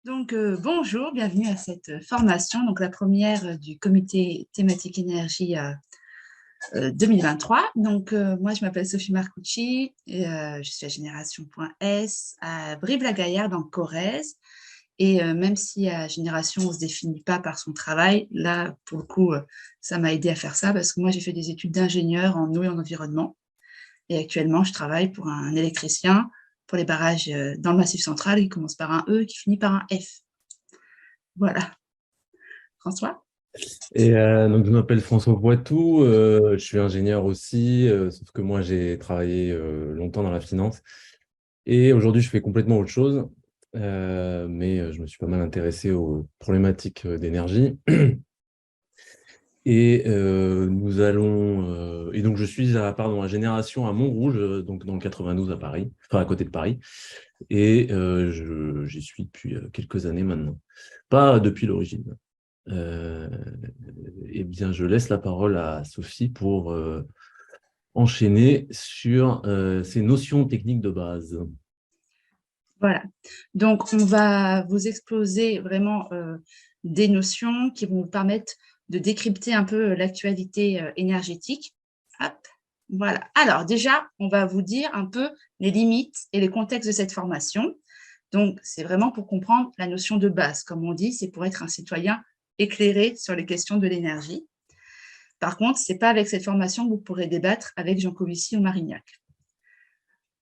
Bonjour, bienvenue à cette formation, donc la première du comité thématique énergie 2023. Moi, je m'appelle Sophie Marcucci et je suis à Génération.S à Brive-la-Gaillarde en Corrèze. Et même si à Génération, on ne se définit pas par son travail, là, pour le coup, ça m'a aidé à faire ça parce que moi, j'ai fait des études d'ingénieur en eau et en environnement. Et actuellement, je travaille pour un électricien pour les barrages dans le Massif central qui commence par un E qui finit par un F. Voilà. François? Donc, je m'appelle François Poitou, je suis ingénieur aussi, sauf que moi, j'ai travaillé longtemps dans la finance. Et aujourd'hui, je fais complètement autre chose, mais je me suis pas mal intéressé aux problématiques d'énergie. Et donc, je suis à Génération à Montrouge, donc dans le 92 à Paris, enfin à côté de Paris. J'y suis depuis quelques années maintenant. Pas depuis l'origine. Euh, eh bien, je laisse la parole à Sophie pour enchaîner sur ces notions techniques de base. Voilà. Donc, on va vous exposer vraiment des notions qui vont vous permettre de décrypter un peu l'actualité énergétique. Hop, voilà. Alors, déjà, on va vous dire un peu les limites et les contextes de cette formation. Donc, c'est vraiment pour comprendre la notion de base. Comme on dit, c'est pour être un citoyen éclairé sur les questions de l'énergie. Par contre, ce n'est pas avec cette formation que vous pourrez débattre avec Jean Covici ou Marignac.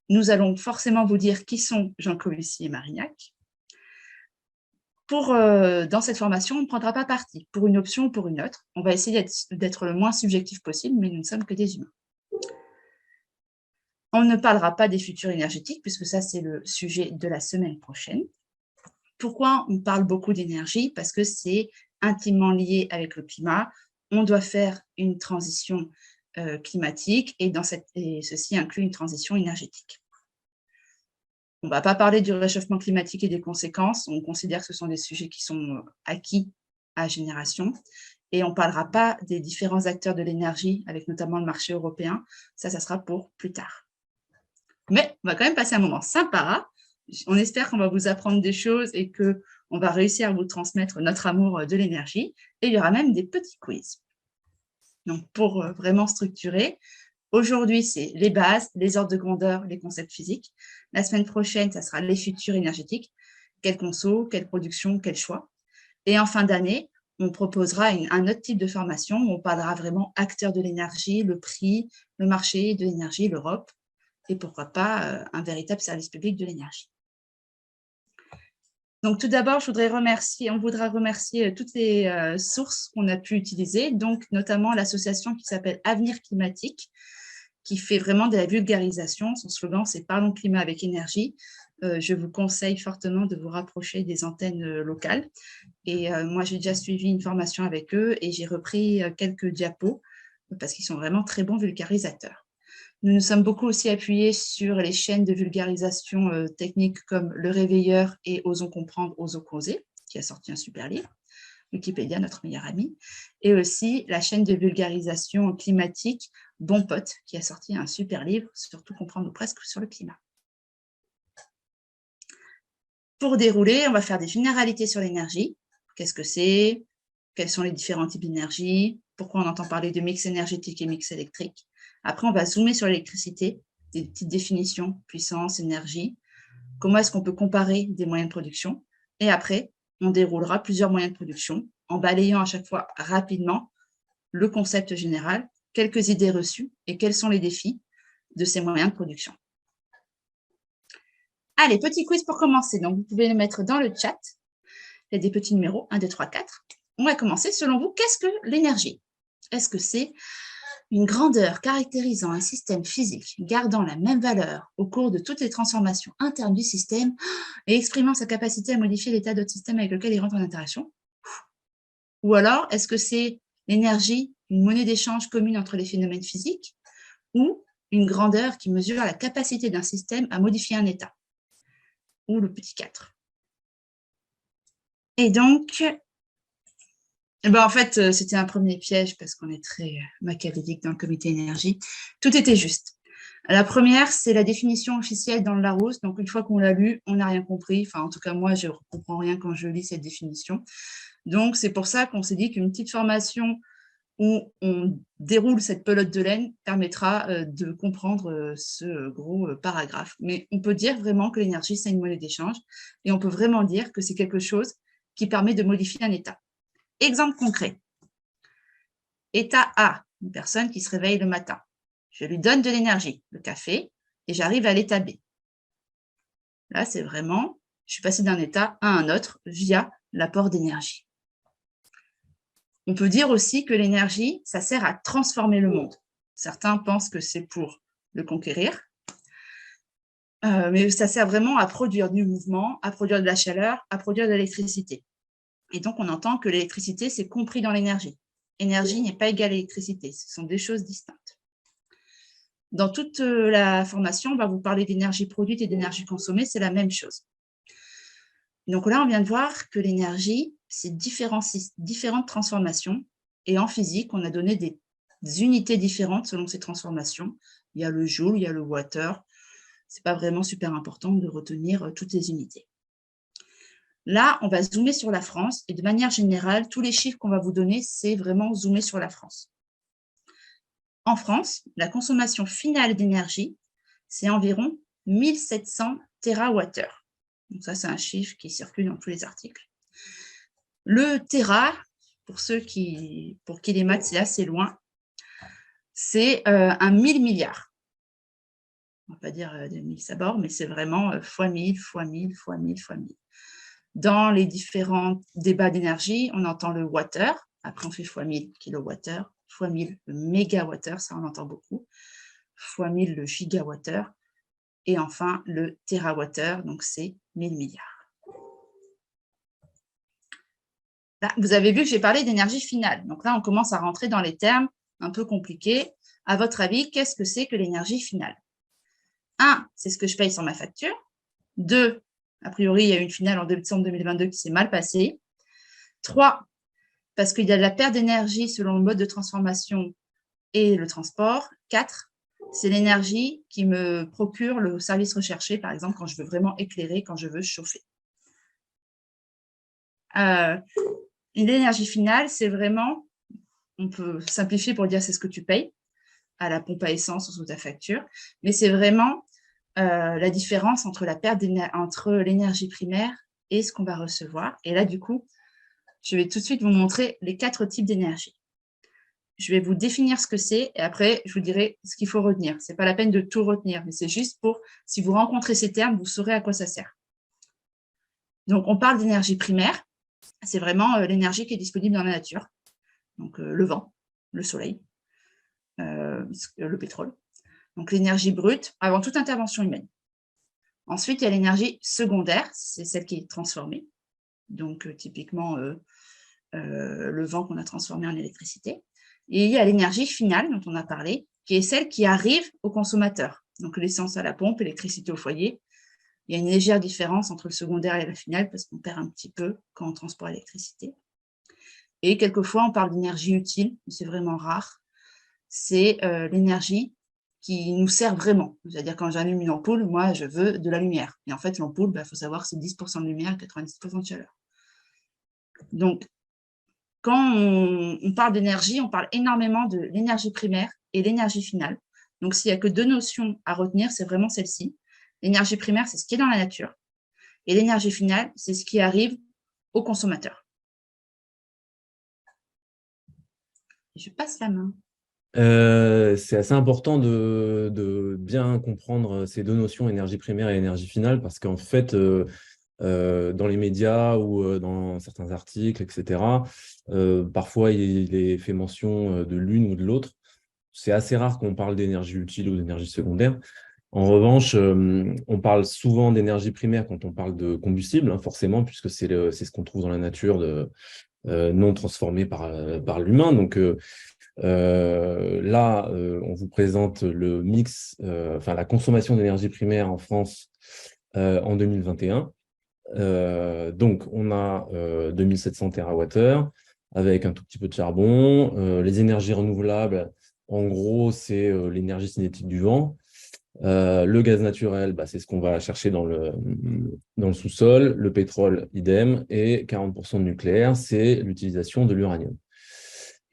Nous allons forcément vous dire qui sont Jean Covici et Marignac. Dans cette formation, on ne prendra pas parti pour une option ou pour une autre. On va essayer d'être le moins subjectif possible, mais nous ne sommes que des humains. On ne parlera pas des futurs énergétiques, puisque ça, c'est le sujet de la semaine prochaine. Pourquoi on parle beaucoup d'énergie? Parce que c'est intimement lié avec le climat. On doit faire une transition climatique et ceci inclut une transition énergétique. On ne va pas parler du réchauffement climatique et des conséquences. On considère que ce sont des sujets qui sont acquis à Génération. Et on ne parlera pas des différents acteurs de l'énergie, avec notamment le marché européen. Ça sera pour plus tard. Mais on va quand même passer un moment sympa. On espère qu'on va vous apprendre des choses et qu'on va réussir à vous transmettre notre amour de l'énergie. Et il y aura même des petits quiz. Donc, pour vraiment structurer, aujourd'hui, c'est les bases, les ordres de grandeur, les concepts physiques. La semaine prochaine, ça sera les futurs énergétiques. Quelle conso, quelle production, quel choix. Et en fin d'année, on proposera un autre type de formation où on parlera vraiment acteurs de l'énergie, le prix, le marché de l'énergie, l'Europe, et pourquoi pas un véritable service public de l'énergie. Donc, tout d'abord, on voudra remercier toutes les sources qu'on a pu utiliser, donc notamment l'association qui s'appelle Avenir Climatique, qui fait vraiment de la vulgarisation. Son slogan, c'est « Parlons climat avec énergie ». Je vous conseille fortement de vous rapprocher des antennes locales. Et moi, j'ai déjà suivi une formation avec eux et j'ai repris quelques diapos parce qu'ils sont vraiment très bons vulgarisateurs. Nous nous sommes beaucoup aussi appuyés sur les chaînes de vulgarisation technique comme Le Réveilleur et Osons comprendre, osons causer, qui a sorti un super livre, Wikipédia, notre meilleur ami, et aussi la chaîne de vulgarisation climatique Bon Pote, qui a sorti un super livre, surtout comprendre ou presque sur le climat. Pour dérouler, on va faire des généralités sur l'énergie. Qu'est-ce que c'est? Quels sont les différents types d'énergie? Pourquoi on entend parler de mix énergétique et mix électrique? Après, on va zoomer sur l'électricité, des petites définitions, puissance, énergie. Comment est-ce qu'on peut comparer des moyens de production? Et après, on déroulera plusieurs moyens de production en balayant à chaque fois rapidement le concept général, quelques idées reçues et quels sont les défis de ces moyens de production. Allez, petit quiz pour commencer. Donc, vous pouvez le mettre dans le chat. Il y a des petits numéros, 1, 2, 3, 4. On va commencer. Selon vous, qu'est-ce que l'énergie? Est-ce que c'est une grandeur caractérisant un système physique gardant la même valeur au cours de toutes les transformations internes du système et exprimant sa capacité à modifier l'état d'autres systèmes avec lequel il rentre en interaction? Ou alors, est-ce que c'est l'énergie, une monnaie d'échange commune entre les phénomènes physiques, ou une grandeur qui mesure la capacité d'un système à modifier un état? Ou le petit 4. Et donc, en fait, c'était un premier piège parce qu'on est très machiavélique dans le comité énergie. Tout était juste. La première, c'est la définition officielle dans le Larousse. Donc, une fois qu'on l'a lu, on n'a rien compris. Enfin, en tout cas, moi, je ne comprends rien quand je lis cette définition. Donc, c'est pour ça qu'on s'est dit qu'une petite formation où on déroule cette pelote de laine permettra de comprendre ce gros paragraphe. Mais on peut dire vraiment que l'énergie, c'est une monnaie d'échange et on peut vraiment dire que c'est quelque chose qui permet de modifier un état. Exemple concret. État A, une personne qui se réveille le matin. Je lui donne de l'énergie, le café, et j'arrive à l'état B. Là, c'est vraiment, je suis passée d'un état à un autre via l'apport d'énergie. On peut dire aussi que l'énergie, ça sert à transformer le monde. Certains pensent que c'est pour le conquérir, mais ça sert vraiment à produire du mouvement, à produire de la chaleur, à produire de l'électricité. Et donc, on entend que l'électricité, c'est compris dans l'énergie. Énergie n'est pas égale à électricité, ce sont des choses distinctes. Dans toute la formation, on va vous parler d'énergie produite et d'énergie consommée, c'est la même chose. Donc là, on vient de voir que l'énergie, c'est différentes transformations. Et en physique, on a donné des unités différentes selon ces transformations. Il y a le joule, il y a le water. Ce n'est pas vraiment super important de retenir toutes les unités. Là, on va zoomer sur la France. Et de manière générale, tous les chiffres qu'on va vous donner, c'est vraiment zoomer sur la France. En France, la consommation finale d'énergie, c'est environ 1700 TWh. Donc ça, c'est un chiffre qui circule dans tous les articles. Le téra, pour qui les maths, c'est assez loin, c'est un 1000 milliards. On ne va pas dire 1000 sabords, mais c'est vraiment fois 1000, fois 1000, fois 1000, fois 1000. Dans les différents débats d'énergie, on entend le water, après on fait fois 1000 kilowattheures, fois 1000 le mégawattheure, ça on entend beaucoup, fois 1000 le gigawattheure, et enfin le térawattheure, donc c'est 1000 milliards. Là, vous avez vu que j'ai parlé d'énergie finale. Donc là, on commence à rentrer dans les termes un peu compliqués. À votre avis, qu'est-ce que c'est que l'énergie finale? 1, c'est ce que je paye sur ma facture. 2, a priori, il y a eu une finale en décembre 2022 qui s'est mal passée. 3, parce qu'il y a de la perte d'énergie selon le mode de transformation et le transport. 4, c'est l'énergie qui me procure le service recherché, par exemple, quand je veux vraiment éclairer, quand je veux chauffer. L'énergie finale, c'est vraiment, on peut simplifier pour dire c'est ce que tu payes à la pompe à essence ou sous ta facture, mais c'est vraiment la différence entre la perte entre l'énergie primaire et ce qu'on va recevoir. Et là, du coup, je vais tout de suite vous montrer les 4 types d'énergie. Je vais vous définir ce que c'est et après, je vous dirai ce qu'il faut retenir. Ce n'est pas la peine de tout retenir, mais c'est juste pour, si vous rencontrez ces termes, vous saurez à quoi ça sert. Donc, on parle d'énergie primaire. C'est vraiment l'énergie qui est disponible dans la nature. Donc, le vent, le soleil, le pétrole. Donc, l'énergie brute avant toute intervention humaine. Ensuite, il y a l'énergie secondaire, c'est celle qui est transformée. Donc, typiquement, le vent qu'on a transformé en électricité. Et il y a l'énergie finale dont on a parlé, qui est celle qui arrive au consommateur. Donc, l'essence à la pompe, l'électricité au foyer. Il y a une légère différence entre le secondaire et la finale parce qu'on perd un petit peu quand on transporte l'électricité. Et quelquefois, on parle d'énergie utile, mais c'est vraiment rare. C'est l'énergie qui nous sert vraiment. C'est-à-dire, quand j'allume une ampoule, moi, je veux de la lumière. Et en fait, l'ampoule, il faut savoir que c'est 10% de lumière, 90% de chaleur. Donc, quand on parle d'énergie, on parle énormément de l'énergie primaire et l'énergie finale. Donc, s'il n'y a que 2 notions à retenir, c'est vraiment celle-ci. L'énergie primaire, c'est ce qui est dans la nature. Et l'énergie finale, c'est ce qui arrive au consommateur. Je passe la main. C'est assez important de bien comprendre ces 2 notions, énergie primaire et énergie finale, parce qu'en fait, dans les médias ou dans certains articles, etc., parfois il est fait mention de l'une ou de l'autre. C'est assez rare qu'on parle d'énergie utile ou d'énergie secondaire. En revanche, on parle souvent d'énergie primaire quand on parle de combustible, hein, forcément, puisque c'est ce qu'on trouve dans la nature non transformé par l'humain. Donc, là, on vous présente le mix, enfin la consommation d'énergie primaire en France en 2021. Donc, on a 2700 TWh avec un tout petit peu de charbon. Les énergies renouvelables, en gros, c'est l'énergie cinétique du vent. Le gaz naturel, c'est ce qu'on va chercher dans le sous-sol. Le pétrole, idem. Et 40% de nucléaire, c'est l'utilisation de l'uranium.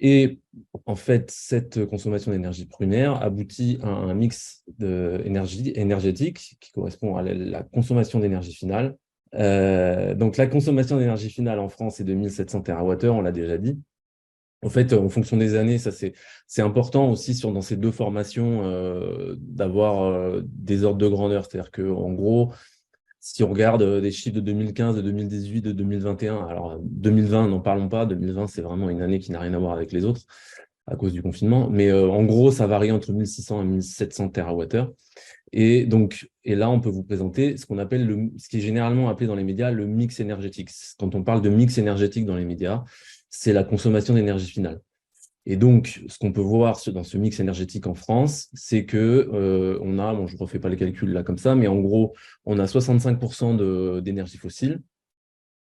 Et en fait, cette consommation d'énergie primaire aboutit à un mix énergétique qui correspond à la consommation d'énergie finale. Donc, la consommation d'énergie finale en France est de 1700 TWh, on l'a déjà dit. En fait, en fonction des années, ça c'est important aussi dans ces deux formations d'avoir des ordres de grandeur. C'est-à-dire qu'en gros, si on regarde des chiffres de 2015, de 2018, de 2021, alors 2020, n'en parlons pas. 2020, c'est vraiment une année qui n'a rien à voir avec les autres à cause du confinement. Mais en gros, ça varie entre 1600 et 1700 TWh. Et là, on peut vous présenter ce qu'on appelle ce qui est généralement appelé dans les médias le mix énergétique. Quand on parle de mix énergétique dans les médias, c'est la consommation d'énergie finale. Et donc, ce qu'on peut voir dans ce mix énergétique en France, c'est que on a, je ne refais pas les calculs là comme ça, mais en gros, on a 65% d'énergie fossile,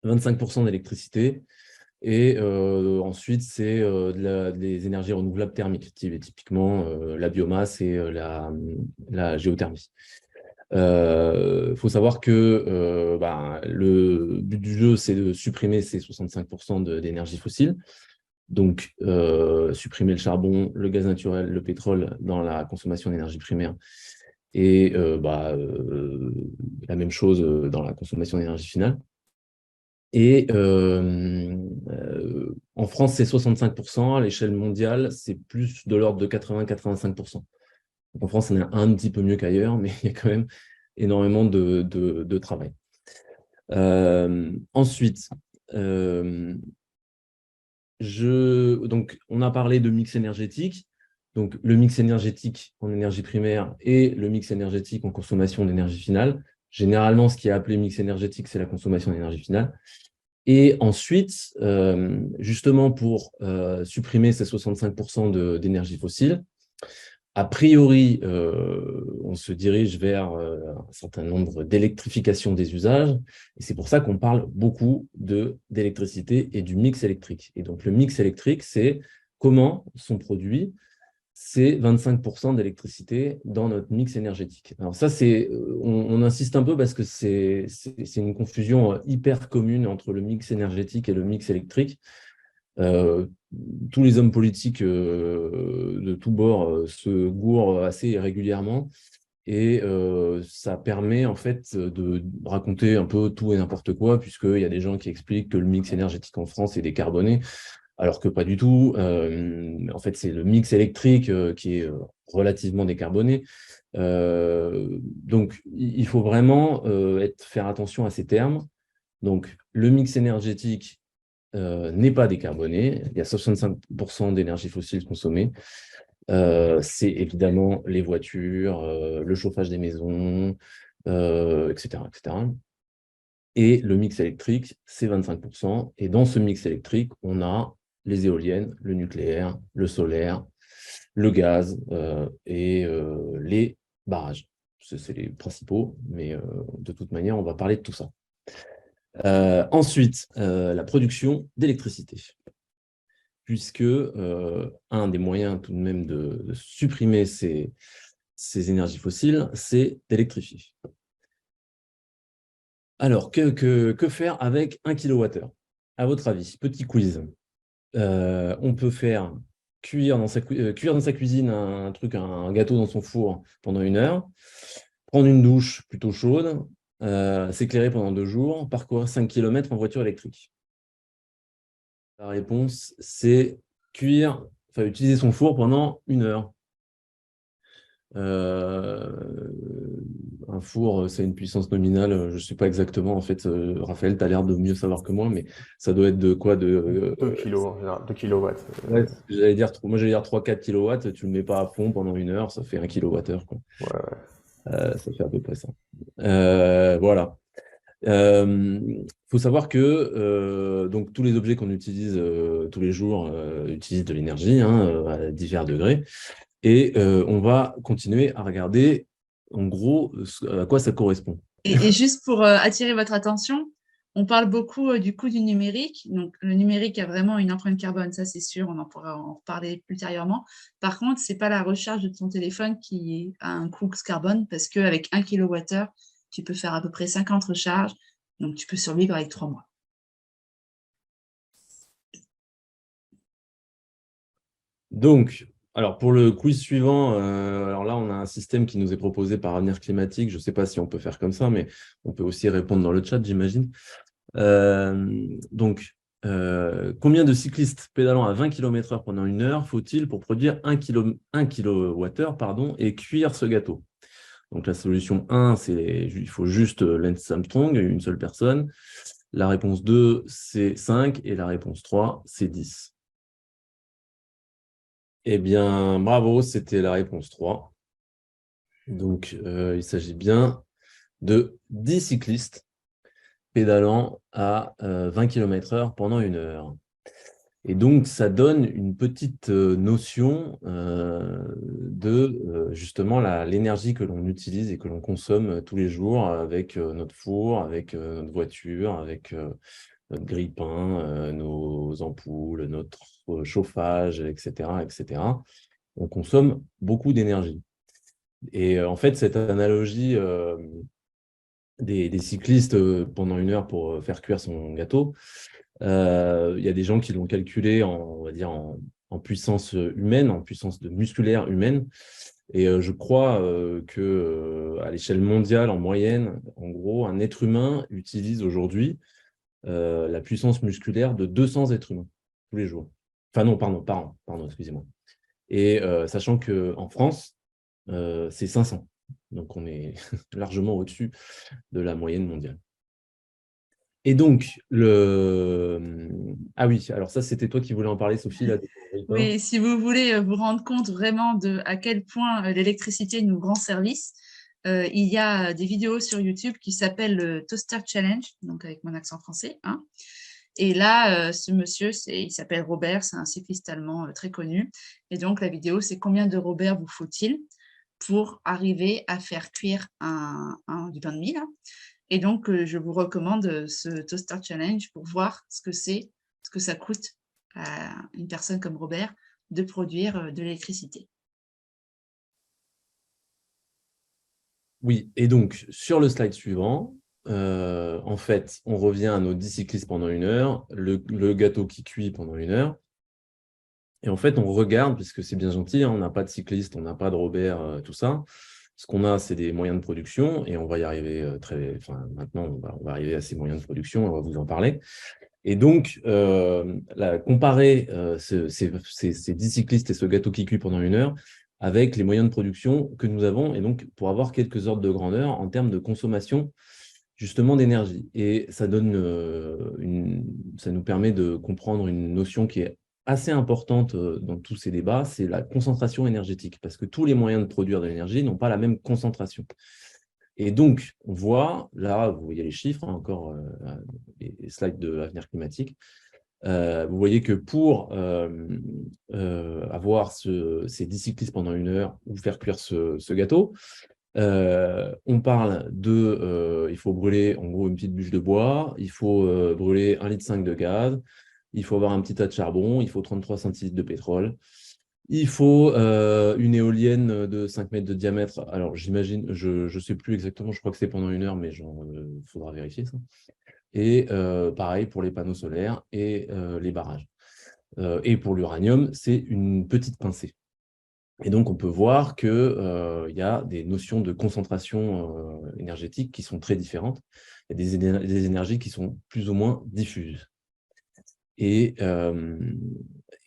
25% d'électricité, et ensuite, c'est des énergies renouvelables thermiques, typiquement la biomasse et la géothermie. Faut savoir que le but du jeu, c'est de supprimer ces 65% d'énergie fossile. Donc, supprimer le charbon, le gaz naturel, le pétrole dans la consommation d'énergie primaire. Et la même chose dans la consommation d'énergie finale. Et en France, c'est 65%. À l'échelle mondiale, c'est plus de l'ordre de 80-85%. En France, on est un petit peu mieux qu'ailleurs, mais il y a quand même énormément de travail. Ensuite, donc, on a parlé de mix énergétique. Donc, le mix énergétique en énergie primaire et le mix énergétique en consommation d'énergie finale. Généralement, ce qui est appelé mix énergétique, c'est la consommation d'énergie finale. Et ensuite, justement, pour supprimer ces 65% d'énergie fossile, a priori, on se dirige vers un certain nombre d'électrification des usages, et c'est pour ça qu'on parle beaucoup d'électricité et du mix électrique. Et donc, le mix électrique, c'est comment sont produits ces 25% d'électricité dans notre mix énergétique. Alors ça, on insiste un peu parce que c'est une confusion hyper commune entre le mix énergétique et le mix électrique. Tous les hommes politiques de tous bords se gourrent assez régulièrement et ça permet en fait de raconter un peu tout et n'importe quoi, puisqu'il y a des gens qui expliquent que le mix énergétique en France est décarboné, alors que pas du tout. En fait, c'est le mix électrique qui est relativement décarboné. Donc, il faut vraiment faire attention à ces termes. Donc, le mix énergétique n'est pas décarboné. Il y a 65% d'énergie fossile consommée. C'est évidemment les voitures, le chauffage des maisons, etc., etc. Et le mix électrique, c'est 25%. Et dans ce mix électrique, on a les éoliennes, le nucléaire, le solaire, le gaz et les barrages. C'est les principaux, mais de toute manière, on va parler de tout ça. Ensuite, la production d'électricité, puisque un des moyens tout de même de supprimer ces énergies fossiles, c'est d'électrifier. Alors, que faire avec 1 kWh? À votre avis, petit quiz. On peut faire cuire dans sa cuisine un gâteau dans son four pendant 1 heure, prendre une douche plutôt chaude, s'éclairer pendant 2 jours, parcourir 5 km en voiture électrique. La réponse, c'est utiliser son four pendant 1 heure. Un four, c'est une puissance nominale, je ne sais pas exactement, en fait, Raphaël, tu as l'air de mieux savoir que moi, mais ça doit être de quoi 2 kilos en général, 2 kilowatts. Ouais, moi j'allais dire 3-4 kilowatts, tu ne le mets pas à fond pendant 1 heure, ça fait 1 kilowattheure, quoi. Ouais. Ça fait à peu près ça. Voilà. Faut savoir que donc, tous les objets qu'on utilise tous les jours utilisent de l'énergie à divers degrés. Et on va continuer à regarder, en gros, à quoi ça correspond. Et juste pour attirer votre attention, On parle beaucoup du coût du numérique. Donc, le numérique a vraiment une empreinte carbone, ça c'est sûr, on en pourra en reparler ultérieurement. Par contre, ce n'est pas la recharge de ton téléphone qui a un coût carbone parce qu'avec 1 kWh, tu peux faire à peu près 50 recharges, donc tu peux survivre avec 3 mois. Donc, alors pour le quiz suivant, alors là, on a un système qui nous est proposé par Avenir Climatique. Je ne sais pas si on peut faire comme ça, mais on peut aussi répondre dans le chat, j'imagine. Donc, combien de cyclistes pédalant à 20 km/h pendant 1 heure faut-il pour produire 1 kWh et cuire ce gâteau? Donc, la solution 1, c'est il faut juste Lance Armstrong, une seule personne. La réponse 2, c'est 5 et la réponse 3, c'est 10. Eh bien, bravo, c'était la réponse 3. Donc, il s'agit bien de 10 cyclistes pédalant à 20 km/h pendant 1 heure. Et donc, ça donne une petite notion de justement l'énergie que l'on utilise et que l'on consomme tous les jours avec notre four, avec notre voiture, avec notre grille-pain, nos ampoules, notre chauffage, etc., etc. On consomme beaucoup d'énergie. Et en fait, cette analogie des cyclistes pendant 1 heure pour faire cuire son gâteau, il y a des gens qui l'ont calculé on va dire en puissance humaine, en puissance musculaire humaine. Et je crois qu'à l'échelle mondiale, en moyenne, en gros, un être humain utilise aujourd'hui la puissance musculaire de 200 êtres humains tous les jours. Enfin non, pardon, excusez-moi. Et sachant qu'en France, c'est 500. Donc, on est largement au-dessus de la moyenne mondiale. Et donc, ah oui, alors ça, c'était toi qui voulais en parler, Sophie. Là, Oui, si vous voulez vous rendre compte vraiment à quel point l'électricité nous rend service, il y a des vidéos sur YouTube qui s'appellent le Toaster Challenge, donc avec mon accent français. Hein. Et là, ce monsieur, il s'appelle Robert, c'est un cycliste allemand très connu. Et donc, la vidéo, c'est combien de Robert vous faut-il pour arriver à faire cuire du pain de mie là. Et donc, je vous recommande ce Toaster Challenge pour voir ce que ça coûte à une personne comme Robert de produire de l'électricité. Oui, et donc, sur le slide suivant, en fait, on revient à nos 10 cyclistes pendant 1 heure, le gâteau qui cuit pendant 1 heure. Et en fait, on regarde, puisque c'est bien gentil, hein, on n'a pas de cycliste, on n'a pas de Robert, tout ça. Ce qu'on a, c'est des moyens de production, et on va y arriver maintenant, on va arriver à ces moyens de production, on va vous en parler. Et donc, comparer ces 10 cyclistes et ce gâteau qui cuit pendant 1 heure avec les moyens de production que nous avons, et donc pour avoir quelques ordres de grandeur en termes de consommation justement d'énergie. Et ça nous permet de comprendre une notion qui est assez importante dans tous ces débats, c'est la concentration énergétique, parce que tous les moyens de produire de l'énergie n'ont pas la même concentration. Et donc, on voit, là, vous voyez les chiffres, hein, encore les slides de l'avenir climatique, vous voyez que pour avoir ces 10 cyclistes pendant 1 heure ou faire cuire ce gâteau, on parle il faut brûler en gros une petite bûche de bois, il faut brûler 1,5 litre de gaz, il faut avoir un petit tas de charbon, il faut 33 centilitres de pétrole, il faut une éolienne de 5 mètres de diamètre. Alors j'imagine, je ne sais plus exactement, je crois que c'est pendant 1 heure, mais il faudra vérifier ça. Et pareil pour les panneaux solaires et les barrages. Et pour l'uranium, c'est une petite pincée. Et donc, on peut voir qu'il y a des notions de concentration énergétique qui sont très différentes. Il y a des énergies qui sont plus ou moins diffuses. Et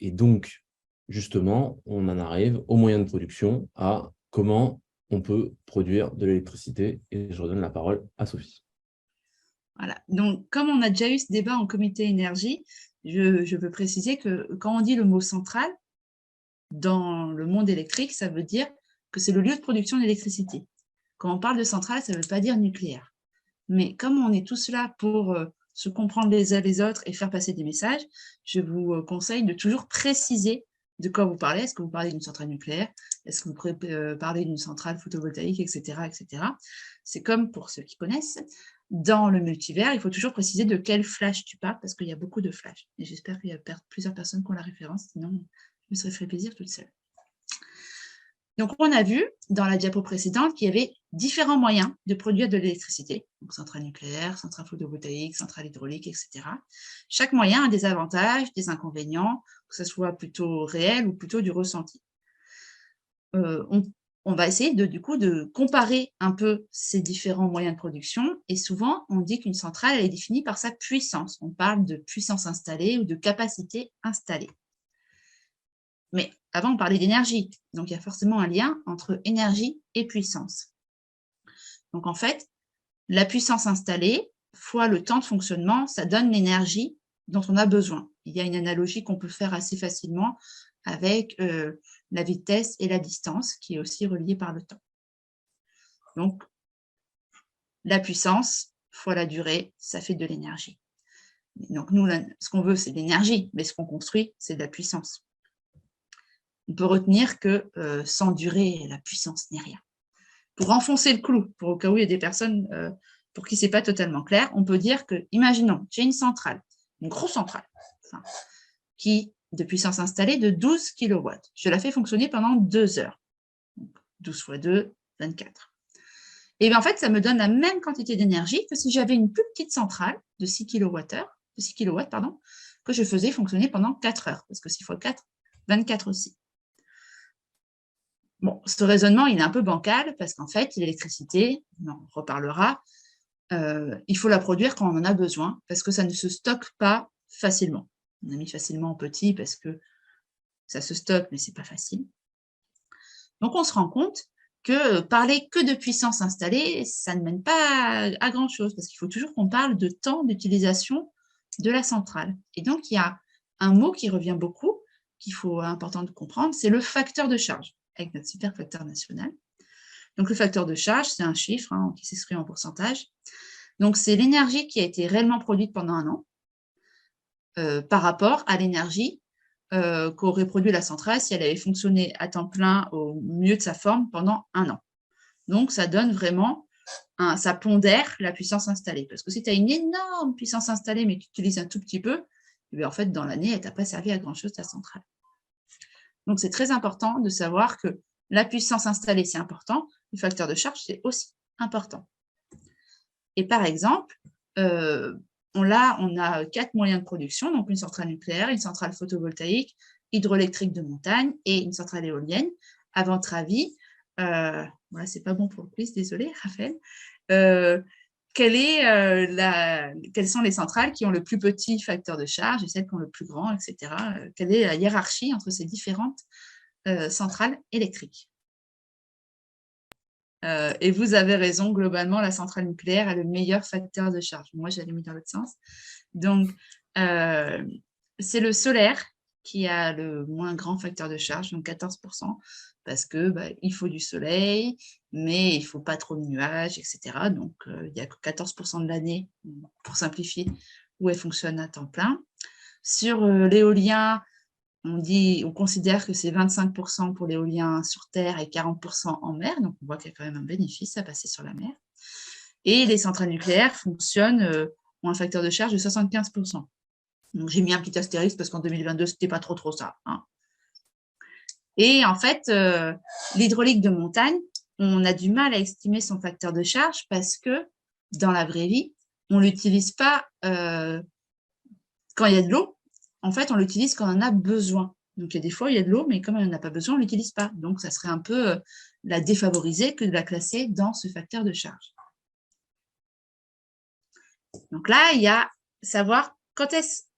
donc, justement, on en arrive aux moyens de production, à comment on peut produire de l'électricité. Et je redonne la parole à Sophie. Voilà. Donc, comme on a déjà eu ce débat en comité énergie, je veux préciser que quand on dit le mot centrale, dans le monde électrique, ça veut dire que c'est le lieu de production d'électricité. Quand on parle de centrale, ça ne veut pas dire nucléaire. Mais comme on est tous là pour se comprendre les uns les autres et faire passer des messages, je vous conseille de toujours préciser de quoi vous parlez. Est-ce que vous parlez d'une centrale nucléaire? Est-ce que vous parlez d'une centrale photovoltaïque, etc., etc. C'est comme pour ceux qui connaissent. dans le multivers, il faut toujours préciser de quel flash tu parles, parce qu'il y a beaucoup de flashs. Et j'espère qu'il y a plusieurs personnes qui ont la référence, sinon je me serais fait plaisir toute seule. Donc, on a vu dans la diapo précédente qu'il y avait différents moyens de produire de l'électricité. Donc, centrale nucléaire, centrale photovoltaïque, centrale hydraulique, etc. Chaque moyen a des avantages, des inconvénients, que ce soit plutôt réel ou plutôt du ressenti. On va essayer du coup de comparer un peu ces différents moyens de production. Et souvent, on dit qu'une centrale elle est définie par sa puissance. On parle de puissance installée ou de capacité installée. Mais avant, on parlait d'énergie. Donc, il y a forcément un lien entre énergie et puissance. Donc, en fait, la puissance installée fois le temps de fonctionnement, ça donne l'énergie dont on a besoin. Il y a une analogie qu'on peut faire assez facilement avec la vitesse et la distance, qui est aussi reliée par le temps. Donc, la puissance fois la durée, ça fait de l'énergie. Donc, nous, ce qu'on veut, c'est de l'énergie, mais ce qu'on construit, c'est de la puissance. On peut retenir que sans durée, la puissance n'est rien. Pour enfoncer le clou, pour au cas où il y a des personnes pour qui ce n'est pas totalement clair, on peut dire que, imaginons, j'ai une centrale, une grosse centrale, qui de puissance installée de 12 kW. Je la fais fonctionner pendant 2 heures. Donc, 12 fois 2, 24. Et bien en fait, ça me donne la même quantité d'énergie que si j'avais une plus petite centrale de 6 kW, que je faisais fonctionner pendant 4 heures, parce que 6 fois 4, 24 aussi. Bon, ce raisonnement, il est un peu bancal parce qu'en fait, l'électricité, on reparlera, il faut la produire quand on en a besoin parce que ça ne se stocke pas facilement. On a mis facilement en petit parce que ça se stocke, mais ce n'est pas facile. Donc, on se rend compte que parler que de puissance installée, ça ne mène pas à grand-chose parce qu'il faut toujours qu'on parle de temps d'utilisation de la centrale. Et donc, il y a un mot qui revient beaucoup, qu'il faut important de comprendre, c'est le facteur de charge, avec notre super facteur national. Donc, le facteur de charge, c'est un chiffre qui s'exprime en pourcentage. Donc, c'est l'énergie qui a été réellement produite pendant un an par rapport à l'énergie qu'aurait produit la centrale si elle avait fonctionné à temps plein au mieux de sa forme pendant un an. Donc, ça donne vraiment, ça pondère la puissance installée. Parce que si tu as une énorme puissance installée, mais que tu utilises un tout petit peu, eh bien, en fait, dans l'année, elle ne t'a pas servi à grand-chose, ta centrale. Donc, c'est très important de savoir que la puissance installée, c'est important. Le facteur de charge, c'est aussi important. Et par exemple, on a 4 moyens de production, donc une centrale nucléaire, une centrale photovoltaïque, hydroélectrique de montagne et une centrale éolienne. À votre avis, voilà, c'est pas bon pour le quiz, désolé, Raphaël. Quelles sont les centrales qui ont le plus petit facteur de charge et celles qui ont le plus grand, etc. Quelle est la hiérarchie entre ces différentes centrales électriques? Et vous avez raison, globalement, la centrale nucléaire a le meilleur facteur de charge. Moi, j'allais mis dans l'autre sens. Donc, c'est le solaire qui a le moins grand facteur de charge, donc 14%, parce que il faut du soleil, mais il ne faut pas trop de nuages, etc. Donc, il n'y a que 14% de l'année, pour simplifier, où elle fonctionne à temps plein. Sur l'éolien, on considère que c'est 25% pour l'éolien sur terre et 40% en mer, donc on voit qu'il y a quand même un bénéfice à passer sur la mer. Et les centrales nucléaires fonctionnent, ont un facteur de charge de 75%. Donc j'ai mis un petit astérisque parce qu'en 2022, ce n'était pas trop ça. Et en fait, l'hydraulique de montagne, on a du mal à estimer son facteur de charge parce que dans la vraie vie, on ne l'utilise pas quand il y a de l'eau. En fait, on l'utilise quand on en a besoin. Donc, il y a des fois, il y a de l'eau, mais comme on n'en a pas besoin, on ne l'utilise pas. Donc, ça serait un peu la défavoriser que de la classer dans ce facteur de charge. Donc là, il y a savoir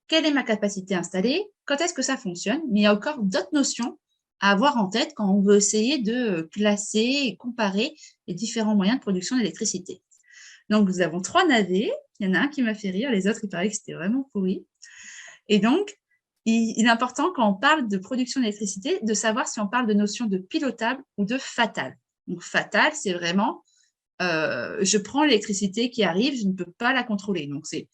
quelle est ma capacité installée, quand est-ce que ça fonctionne, mais il y a encore d'autres notions à avoir en tête quand on veut essayer de classer et comparer les différents moyens de production d'électricité. Donc, nous avons 3 navets. Il y en a un qui m'a fait rire, les autres, il paraît que c'était vraiment pourri. Et donc, il est important quand on parle de production d'électricité de savoir si on parle de notion de pilotable ou de fatale. Donc, fatale, c'est vraiment, je prends l'électricité qui arrive, je ne peux pas la contrôler. Donc, il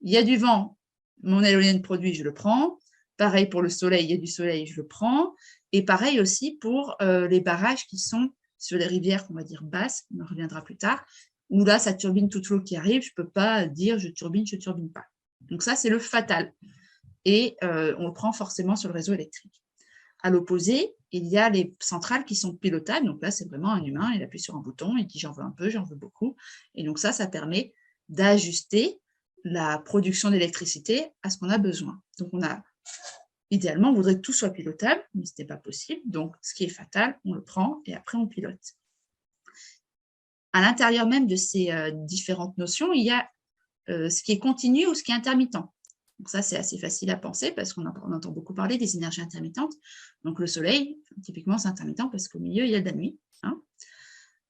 y a du vent, mon éolienne produit, je le prends. Pareil pour le soleil, il y a du soleil, je le prends. Et pareil aussi pour les barrages qui sont sur les rivières, on va dire basses, on en reviendra plus tard, où là, ça turbine toute l'eau qui arrive, je ne peux pas dire je turbine pas. Donc ça, c'est le fatal. Et on le prend forcément sur le réseau électrique. À l'opposé, il y a les centrales qui sont pilotables. Donc là, c'est vraiment un humain, il appuie sur un bouton, il dit j'en veux un peu, j'en veux beaucoup. Et donc ça permet d'ajuster la production d'électricité à ce qu'on a besoin. Donc idéalement, on voudrait que tout soit pilotable, mais ce n'est pas possible. Donc ce qui est fatal, on le prend et après on pilote. À l'intérieur même de ces différentes notions, il y a ce qui est continu ou ce qui est intermittent. Donc ça, c'est assez facile à penser parce qu'on entend beaucoup parler des énergies intermittentes. Donc le soleil, typiquement, c'est intermittent parce qu'au milieu, il y a de la nuit.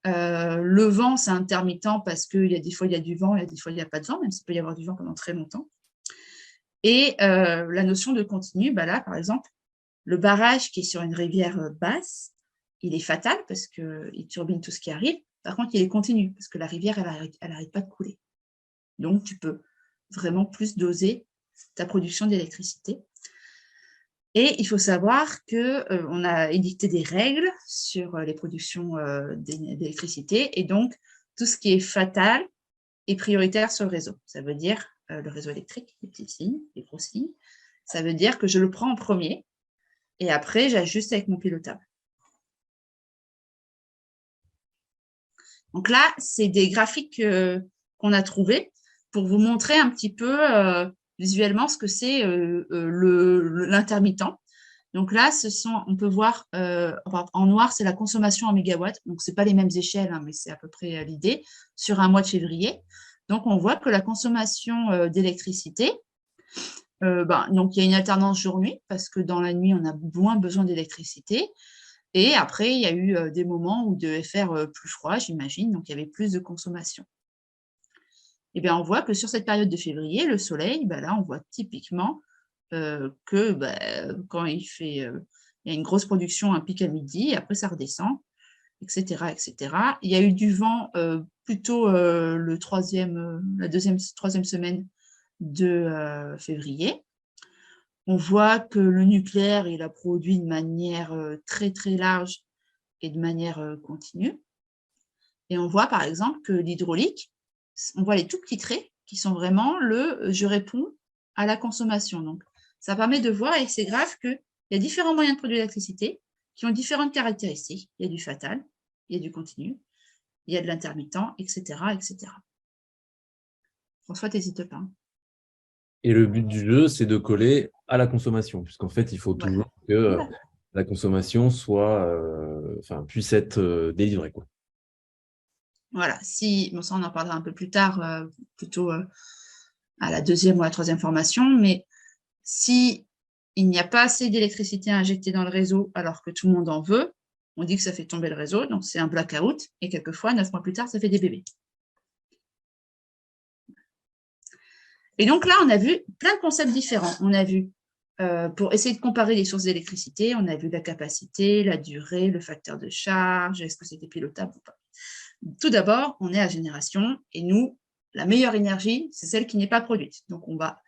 Le vent, c'est intermittent parce qu'il y a des fois, il y a du vent, il y a des fois, il n'y a pas de vent, même s'il peut y avoir du vent pendant très longtemps. Et la notion de continu, là, par exemple, le barrage qui est sur une rivière basse, il est fatal parce qu'il turbine tout ce qui arrive. Par contre, il est continu parce que la rivière, elle n'arrête pas de couler. Donc, tu peux vraiment plus doser ta production d'électricité. Et il faut savoir qu'on a édicté des règles sur les productions d'électricité. Et donc, tout ce qui est fatal est prioritaire sur le réseau. Ça veut dire le réseau électrique, les petites lignes, les grosses lignes. Ça veut dire que je le prends en premier et après, j'ajuste avec mon pilotable. Donc là, c'est des graphiques qu'on a trouvés pour vous montrer un petit peu visuellement ce que c'est l'intermittent. Donc là, on peut voir, en noir, c'est la consommation en mégawatts. Donc, ce n'est pas les mêmes échelles, mais c'est à peu près l'idée, sur un mois de février. Donc, on voit que la consommation d'électricité, donc il y a une alternance jour-nuit, parce que dans la nuit, on a moins besoin d'électricité. Et après, il y a eu des moments où il devait faire plus froid, j'imagine, donc il y avait plus de consommation. Et bien, on voit que sur cette période de février, le soleil, là, on voit typiquement que quand il y a une grosse production, un pic à midi, et après ça redescend, etc., etc. Il y a eu du vent plutôt la troisième semaine de février. On voit que le nucléaire, il a produit de manière très, très large et de manière continue. Et on voit, par exemple, que l'hydraulique, on voit les tout petits traits qui sont vraiment je réponds à la consommation. Donc, ça permet de voir, et c'est grave, qu'il y a différents moyens de produire l'électricité qui ont différentes caractéristiques. Il y a du fatal, il y a du continu, il y a de l'intermittent, etc., etc. François, t'hésites pas. Et le but du jeu, c'est de coller à la consommation, puisqu'en fait, il faut toujours que la consommation puisse être délivrée, quoi. Voilà, ça on en parlera un peu plus tard, plutôt à la deuxième ou à la troisième formation, mais si il n'y a pas assez d'électricité injectée dans le réseau alors que tout le monde en veut, on dit que ça fait tomber le réseau, donc c'est un blackout, et quelquefois, 9 mois plus tard, ça fait des bébés. Et donc là, on a vu plein de concepts différents. On a vu, pour essayer de comparer les sources d'électricité, on a vu la capacité, la durée, le facteur de charge, est-ce que c'était pilotable ou pas. Tout d'abord, on est à génération, et nous, la meilleure énergie, c'est celle qui n'est pas produite. Donc, on va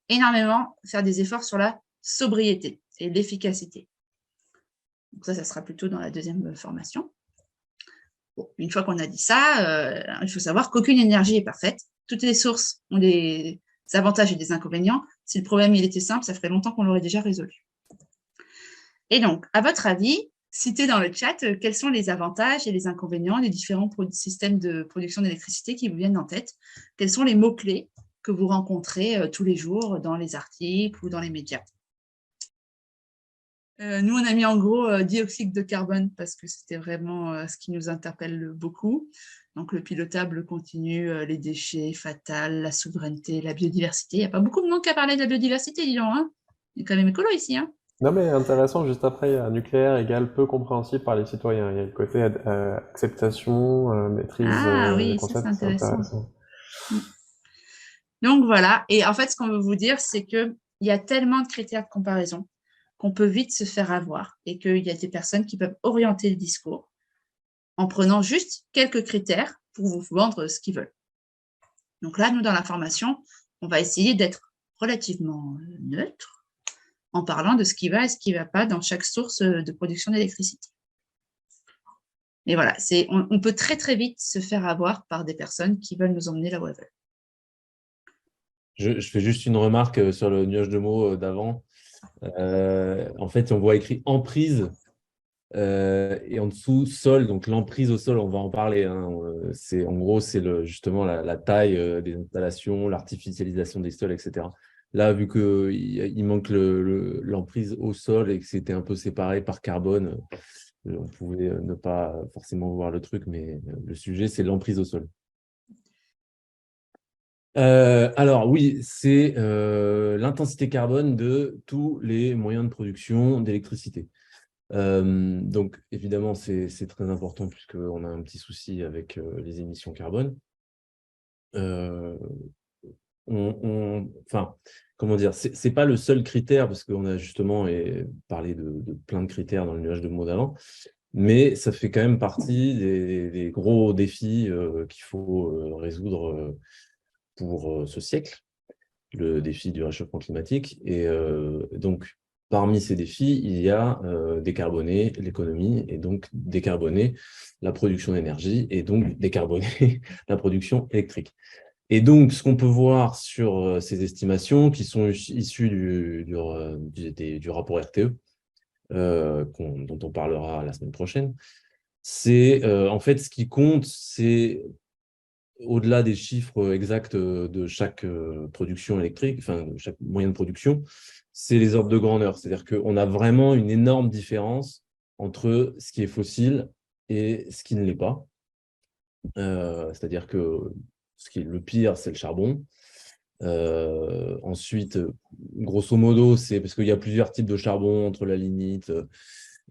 énormément faire des efforts sur la sobriété et l'efficacité. Donc ça sera plutôt dans la deuxième formation. Bon, une fois qu'on a dit ça, il faut savoir qu'aucune énergie est parfaite. Toutes les sources ont des avantages et des inconvénients. Si le problème il était simple, ça ferait longtemps qu'on l'aurait déjà résolu. Et donc, à votre avis, citez dans le chat quels sont les avantages et les inconvénients des différents systèmes de production d'électricité qui vous viennent en tête. Quels sont les mots-clés que vous rencontrez tous les jours dans les articles ou dans les médias. Nous, on a mis en gros dioxyde de carbone parce que c'était vraiment ce qui nous interpelle beaucoup. Donc, le pilotable, le continu, les déchets, fatal, la souveraineté, la biodiversité. Il n'y a pas beaucoup de monde qui a parlé de la biodiversité, dis donc. Hein, il y a quand même écolo ici. Hein. Non, mais intéressant, juste après, il y a nucléaire égale peu compréhensible par les citoyens. Il y a le côté acceptation, maîtrise des Oui, ça concepts, c'est c'est intéressant. Donc voilà, et en fait, ce qu'on veut vous dire, c'est qu'il y a tellement de critères de comparaison qu'on peut vite se faire avoir et qu'il y a des personnes qui peuvent orienter le discours en prenant juste quelques critères pour vous vendre ce qu'ils veulent. Donc là, nous, dans la formation, on va essayer d'être relativement neutre en parlant de ce qui va et ce qui ne va pas dans chaque source de production d'électricité. Mais voilà, on peut très, très vite se faire avoir par des personnes qui veulent nous emmener là où elles veulent. Je fais juste une remarque sur le nuage de mots d'avant. En fait, on voit écrit emprise et en dessous sol. Donc l'emprise au sol, on va en parler, hein. En gros, c'est justement la taille des installations, l'artificialisation des sols, etc. Là, vu qu'il manque l'emprise au sol et que c'était un peu séparé par carbone, on pouvait ne pas forcément voir le truc, mais le sujet, c'est l'emprise au sol. Alors oui, c'est l'intensité carbone de tous les moyens de production d'électricité. Donc évidemment, c'est très important puisqu'on a un petit souci avec les émissions carbone. Euh, enfin, comment dire, c'est pas le seul critère parce qu'on a justement parlé de plein de critères dans le nuage de mots d'avant, mais ça fait quand même partie des gros défis qu'il faut résoudre pour ce siècle, le défi du réchauffement climatique. Et donc, parmi ces défis, il y a décarboner l'économie et donc décarboner la production d'énergie et donc décarboner la production électrique. Et donc, ce qu'on peut voir sur ces estimations qui sont issues du rapport RTE, dont on parlera la semaine prochaine, c'est en fait ce qui compte, c'est au-delà des chiffres exacts de chaque production électrique, enfin, de chaque moyen de production, c'est les ordres de grandeur. C'est-à-dire qu'on a vraiment une énorme différence entre ce qui est fossile et ce qui ne l'est pas. C'est-à-dire que ce qui est le pire, c'est le charbon. Ensuite, grosso modo, c'est parce qu'il y a plusieurs types de charbon entre la lignite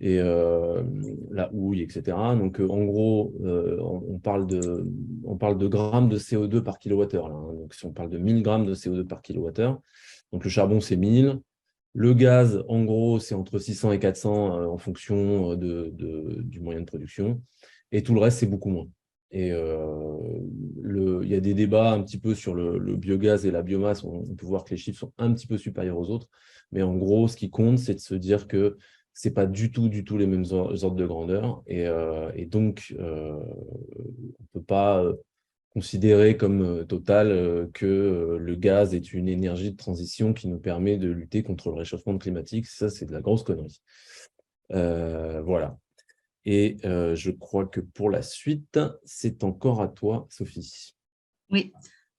et la houille, etc. Donc, en gros, on parle de grammes de CO2 par kilowattheure. Là, hein. Donc, si on parle de 1000 grammes de CO2 par kilowattheure, donc le charbon, c'est 1000. Le gaz, en gros, c'est entre 600 et 400 en fonction du moyen de production. Et tout le reste, c'est beaucoup moins. Et il y a des débats un petit peu sur le biogaz et la biomasse. On peut voir que les chiffres sont un petit peu supérieurs aux autres. Mais en gros, ce qui compte, c'est de se dire que ce n'est pas du tout les mêmes ordres de grandeur. Et donc, on ne peut pas considérer comme Total que le gaz est une énergie de transition qui nous permet de lutter contre le réchauffement climatique. Ça, c'est de la grosse connerie. Voilà. Et je crois que pour la suite, c'est encore à toi, Sophie. Oui,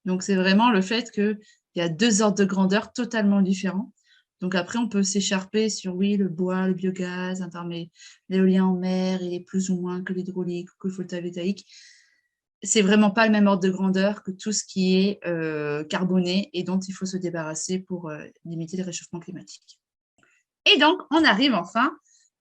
donc c'est vraiment le fait qu'il y a deux ordres de grandeur totalement différents. Donc après, on peut s'écharper sur, oui, le bois, le biogaz, mais l'éolien en mer, il est plus ou moins que l'hydraulique ou que le photovoltaïque. C'est vraiment pas le même ordre de grandeur que tout ce qui est carboné et dont il faut se débarrasser pour limiter le réchauffement climatique. Et donc, on arrive enfin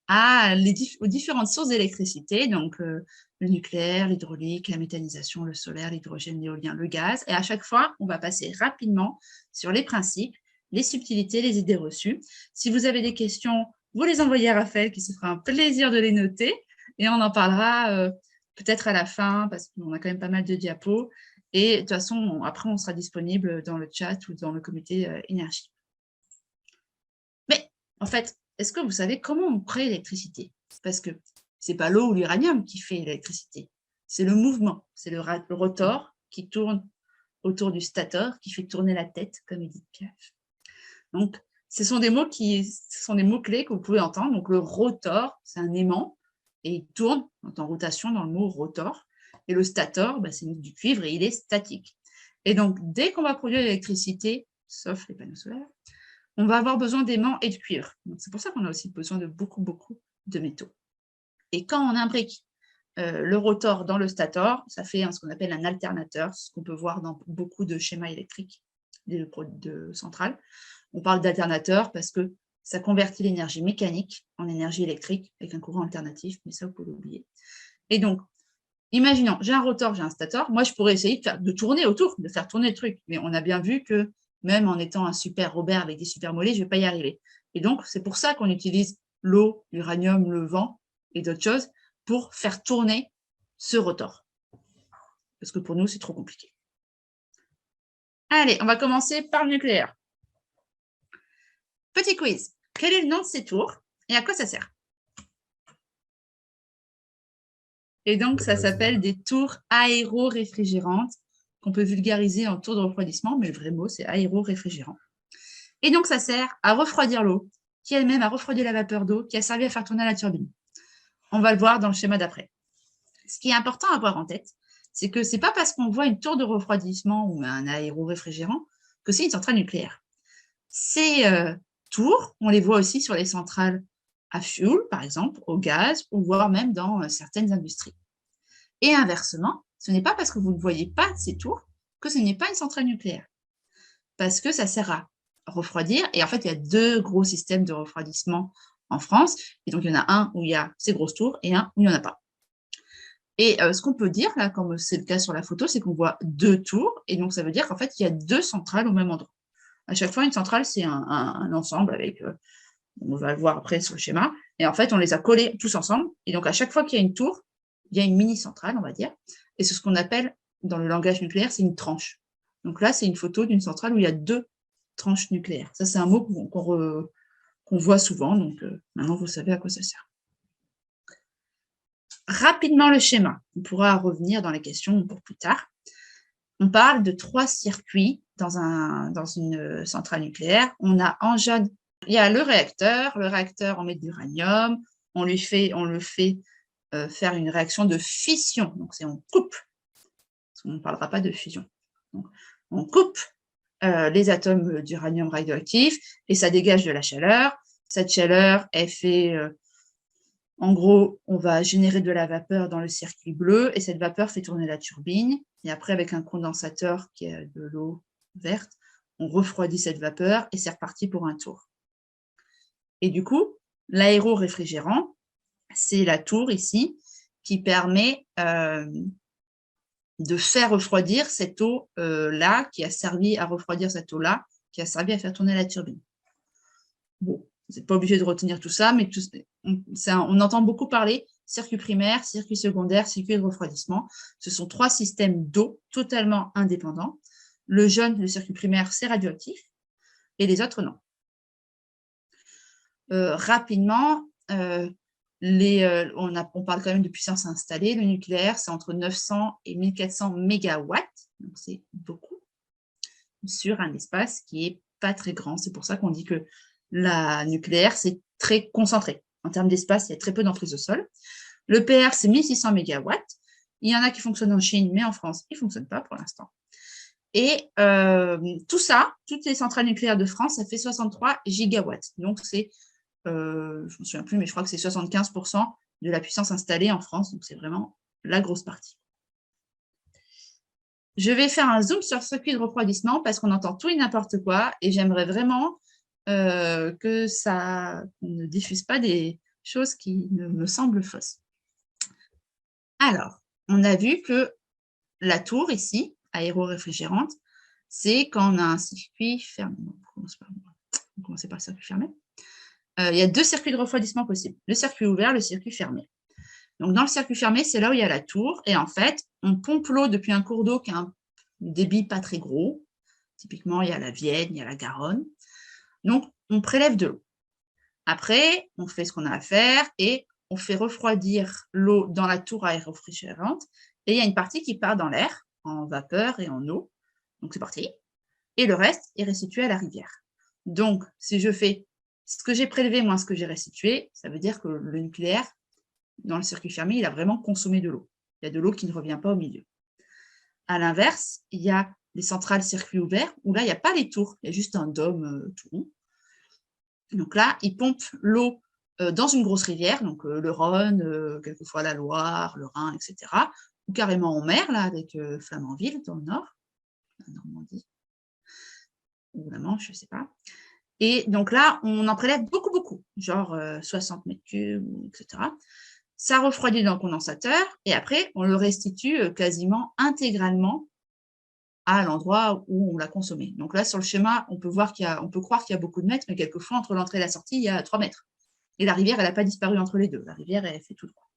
aux différentes sources d'électricité, donc le nucléaire, l'hydraulique, la méthanisation, le solaire, l'hydrogène, l'éolien, le gaz. Et à chaque fois, on va passer rapidement sur les principes, les subtilités, les idées reçues. Si vous avez des questions, vous les envoyez à Raphaël, qui se fera un plaisir de les noter. Et on en parlera peut-être à la fin, parce qu'on a quand même pas mal de diapos. Et de toute façon, après, on sera disponible dans le chat ou dans le comité énergie. Mais en fait, est-ce que vous savez comment on crée l'électricité? Parce que ce n'est pas l'eau ou l'uranium qui fait l'électricité, c'est le mouvement, c'est le rotor qui tourne autour du stator, qui fait tourner la tête, comme Edith Piaf. Donc, ce sont des mots-clés que vous pouvez entendre. Donc, le rotor, c'est un aimant, et il tourne en rotation dans le mot rotor. Et le stator, c'est du cuivre et il est statique. Et donc, dès qu'on va produire l'électricité, sauf les panneaux solaires, on va avoir besoin d'aimants et de cuivre. C'est pour ça qu'on a aussi besoin de beaucoup de métaux. Et quand on imbrique le rotor dans le stator, ça fait ce qu'on appelle un alternateur, ce qu'on peut voir dans beaucoup de schémas électriques de centrales. On parle d'alternateur parce que ça convertit l'énergie mécanique en énergie électrique avec un courant alternatif, mais ça, vous pouvez l'oublier. Et donc, imaginons, j'ai un rotor, j'ai un stator. Moi, je pourrais essayer de tourner autour, de faire tourner le truc. Mais on a bien vu que même en étant un super Robert avec des super mollets, je ne vais pas y arriver. Et donc, c'est pour ça qu'on utilise l'eau, l'uranium, le vent et d'autres choses pour faire tourner ce rotor. Parce que pour nous, c'est trop compliqué. Allez, on va commencer par le nucléaire. Petit quiz. Quel est le nom de ces tours et à quoi ça sert? Et donc, ça s'appelle des tours aéro-réfrigérantes, qu'on peut vulgariser en tour de refroidissement, mais le vrai mot, c'est aéro-réfrigérant. Et donc, ça sert à refroidir l'eau, qui elle-même a refroidi la vapeur d'eau, qui a servi à faire tourner la turbine. On va le voir dans le schéma d'après. Ce qui est important à avoir en tête, c'est que ce n'est pas parce qu'on voit une tour de refroidissement ou un aéro-réfrigérant que c'est une centrale nucléaire. Ces tours, on les voit aussi sur les centrales à fioul, par exemple, au gaz, ou voire même dans certaines industries. Et inversement, ce n'est pas parce que vous ne voyez pas ces tours que ce n'est pas une centrale nucléaire. Parce que ça sert à refroidir. Et en fait, il y a 2 gros systèmes de refroidissement en France. Et donc, il y en a un où il y a ces grosses tours et un où il n'y en a pas. Et ce qu'on peut dire, là, comme c'est le cas sur la photo, c'est qu'on voit 2 tours. Et donc, ça veut dire qu'en fait, il y a 2 centrales au même endroit. À chaque fois, une centrale, c'est un ensemble avec, on va le voir après sur le schéma. Et en fait, on les a collés tous ensemble. Et donc, à chaque fois qu'il y a une tour, il y a une mini-centrale, on va dire. Et c'est ce qu'on appelle, dans le langage nucléaire, c'est une tranche. Donc là, c'est une photo d'une centrale où il y a 2 tranches nucléaires. Ça, c'est un mot qu'on voit souvent. Donc, maintenant, vous savez à quoi ça sert. Rapidement, le schéma. On pourra revenir dans les questions pour plus tard. On parle de 3 circuits dans une centrale nucléaire. On a en jaune, il y a le réacteur. Le réacteur, on met de l'uranium. On le fait faire une réaction de fission. Donc, on coupe. On ne parlera pas de fusion. Donc, on coupe les atomes d'uranium radioactif et ça dégage de la chaleur. Cette chaleur, elle fait... en gros, on va générer de la vapeur dans le circuit bleu et cette vapeur fait tourner la turbine. Et après, avec un condensateur qui est de l'eau verte, on refroidit cette vapeur et c'est reparti pour un tour. Et du coup, l'aéro-réfrigérant, c'est la tour ici qui permet de faire refroidir cette eau-là, qui a servi à refroidir cette eau-là, qui a servi à faire tourner la turbine. Bon, vous n'êtes pas obligé de retenir tout ça, mais on entend beaucoup parler circuit primaire, circuit secondaire, circuit de refroidissement. Ce sont 3 systèmes d'eau totalement indépendants. Le jaune, le circuit primaire, c'est radioactif, et les autres, non. Rapidement, on parle quand même de puissance installée. Le nucléaire, c'est entre 900 et 1400 mégawatts, donc c'est beaucoup, sur un espace qui n'est pas très grand. C'est pour ça qu'on dit que la nucléaire, c'est très concentré. En termes d'espace, il y a très peu d'emprise au sol. Le PR, c'est 1600 mégawatts. Il y en a qui fonctionnent en Chine, mais en France, ils ne fonctionnent pas pour l'instant. Et tout ça, toutes les centrales nucléaires de France, ça fait 63 gigawatts. Donc, c'est, je ne me souviens plus, mais je crois que c'est 75% de la puissance installée en France. Donc, c'est vraiment la grosse partie. Je vais faire un zoom sur le circuit de refroidissement parce qu'on entend tout et n'importe quoi. Et j'aimerais vraiment qu'on ne diffuse pas des choses qui me semblent fausses. Alors, on a vu que la tour ici, aéro-réfrigérante, c'est quand on a un circuit fermé. On va commencer par le circuit fermé. Il y a 2 circuits de refroidissement possibles, le circuit ouvert, le circuit fermé. Donc, dans le circuit fermé, c'est là où il y a la tour. Et en fait, on pompe l'eau depuis un cours d'eau qui a un débit pas très gros. Typiquement, il y a la Vienne, il y a la Garonne. Donc, on prélève de l'eau. Après, on fait ce qu'on a à faire et on fait refroidir l'eau dans la tour aéro-réfrigérante. Et il y a une partie qui part dans l'air, en vapeur et en eau. Donc, c'est parti. Et le reste est restitué à la rivière. Donc, si je fais ce que j'ai prélevé moins ce que j'ai restitué, ça veut dire que le nucléaire, dans le circuit fermé, il a vraiment consommé de l'eau. Il y a de l'eau qui ne revient pas au milieu. À l'inverse, il y a les centrales circuit ouvert, où là, il n'y a pas les tours, il y a juste un dôme tout rond. Donc là, ils pompent l'eau dans une grosse rivière, donc le Rhône, quelquefois la Loire, le Rhin, etc. Ou carrément en mer, là, avec Flamanville, dans le nord, la Normandie, ou la Manche, je ne sais pas. Et donc là, on en prélève beaucoup, beaucoup, genre 60 mètres cubes, etc. Ça refroidit dans le condensateur, et après, on le restitue quasiment intégralement à l'endroit où on l'a consommé. Donc là, sur le schéma, on peut croire qu'il y a beaucoup de mètres, mais quelquefois, entre l'entrée et la sortie, il y a 3 mètres. Et la rivière, elle n'a pas disparu entre les deux. La rivière, elle fait tout le coup.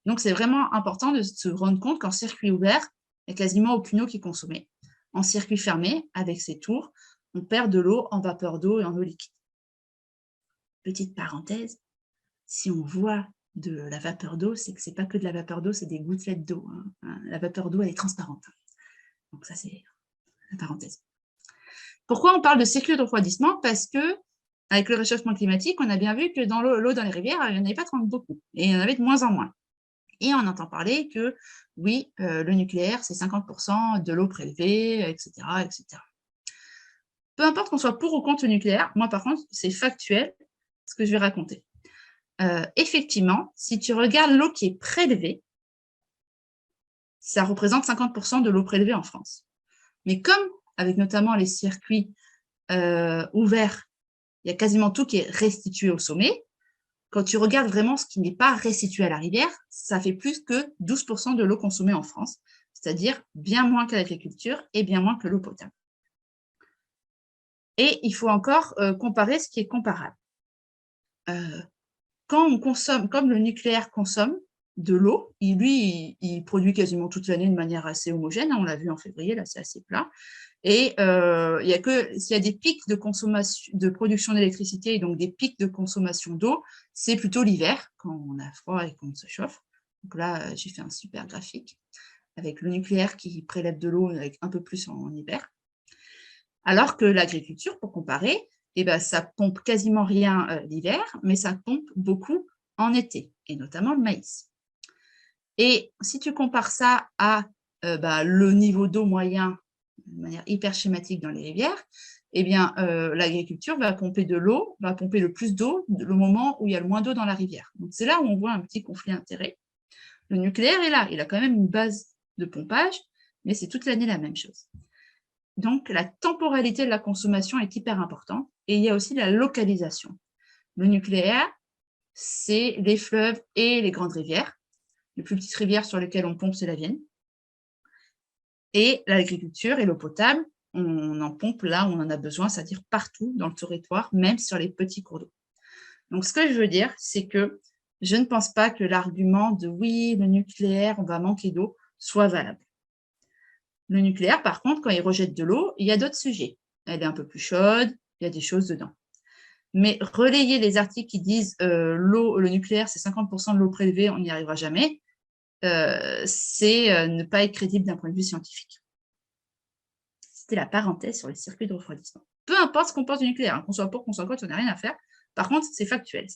Donc, c'est vraiment important de se rendre compte qu'en circuit ouvert, il n'y a quasiment aucune eau qui est consommée. En circuit fermé, avec ces tours, on perd de l'eau en vapeur d'eau et en eau liquide. Petite parenthèse, si on voit de la vapeur d'eau, c'est que ce n'est pas que de la vapeur d'eau, c'est des gouttelettes d'eau. La vapeur d'eau, elle est transparente. Donc ça, c'est la parenthèse. Pourquoi on parle de circuit de refroidissement? Parce que avec le réchauffement climatique, on a bien vu que dans l'eau dans les rivières, il n'y en avait pas beaucoup, et il y en avait de moins en moins. Et on entend parler que, oui, le nucléaire, c'est 50% de l'eau prélevée, etc., etc. Peu importe qu'on soit pour ou contre le nucléaire, moi, par contre, c'est factuel ce que je vais raconter. Effectivement, si tu regardes l'eau qui est prélevée, ça représente 50% de l'eau prélevée en France. Mais comme, avec notamment les circuits ouverts, il y a quasiment tout qui est restitué au sommet, quand tu regardes vraiment ce qui n'est pas restitué à la rivière, ça fait plus que 12% de l'eau consommée en France, c'est-à-dire bien moins qu'à l'agriculture et bien moins que l'eau potable. Et il faut encore comparer ce qui est comparable. Quand on consomme, comme le nucléaire consomme de l'eau, il produit quasiment toute l'année de manière assez homogène, on l'a vu en février, là c'est assez plat, et il y a que s'il y a des pics de consommation, de production d'électricité et donc des pics de consommation d'eau, c'est plutôt l'hiver, quand on a froid et qu'on se chauffe. Donc là, j'ai fait un super graphique avec le nucléaire qui prélève de l'eau avec un peu plus en hiver. Alors que l'agriculture, pour comparer, eh ben, ça pompe quasiment rien l'hiver, mais ça pompe beaucoup en été, et notamment le maïs. Et si tu compares ça à le niveau d'eau moyen, de manière hyper schématique dans les rivières, eh bien, l'agriculture va pomper de l'eau, va pomper le plus d'eau le moment où il y a le moins d'eau dans la rivière. Donc, c'est là où on voit un petit conflit d'intérêts. Le nucléaire est là, il a quand même une base de pompage, mais c'est toute l'année la même chose. Donc, la temporalité de la consommation est hyper importante, et il y a aussi la localisation. Le nucléaire, c'est les fleuves et les grandes rivières. Les plus petites rivières sur lesquelles on pompe, c'est la Vienne. Et l'agriculture et l'eau potable, on en pompe là où on en a besoin, c'est-à-dire partout dans le territoire, même sur les petits cours d'eau. Donc, ce que je veux dire, c'est que je ne pense pas que l'argument de oui, le nucléaire, on va manquer d'eau, soit valable. Le nucléaire, par contre, quand il rejette de l'eau, il y a d'autres sujets. Elle est un peu plus chaude, il y a des choses dedans. Mais relayer les articles qui disent le nucléaire, c'est 50% de l'eau prélevée, on n'y arrivera jamais, c'est ne pas être crédible d'un point de vue scientifique. C'était la parenthèse sur les circuits de refroidissement. Peu importe ce qu'on pense du nucléaire, qu'on soit pour, qu'on soit contre, on n'a rien à faire. Par contre, c'est factuel.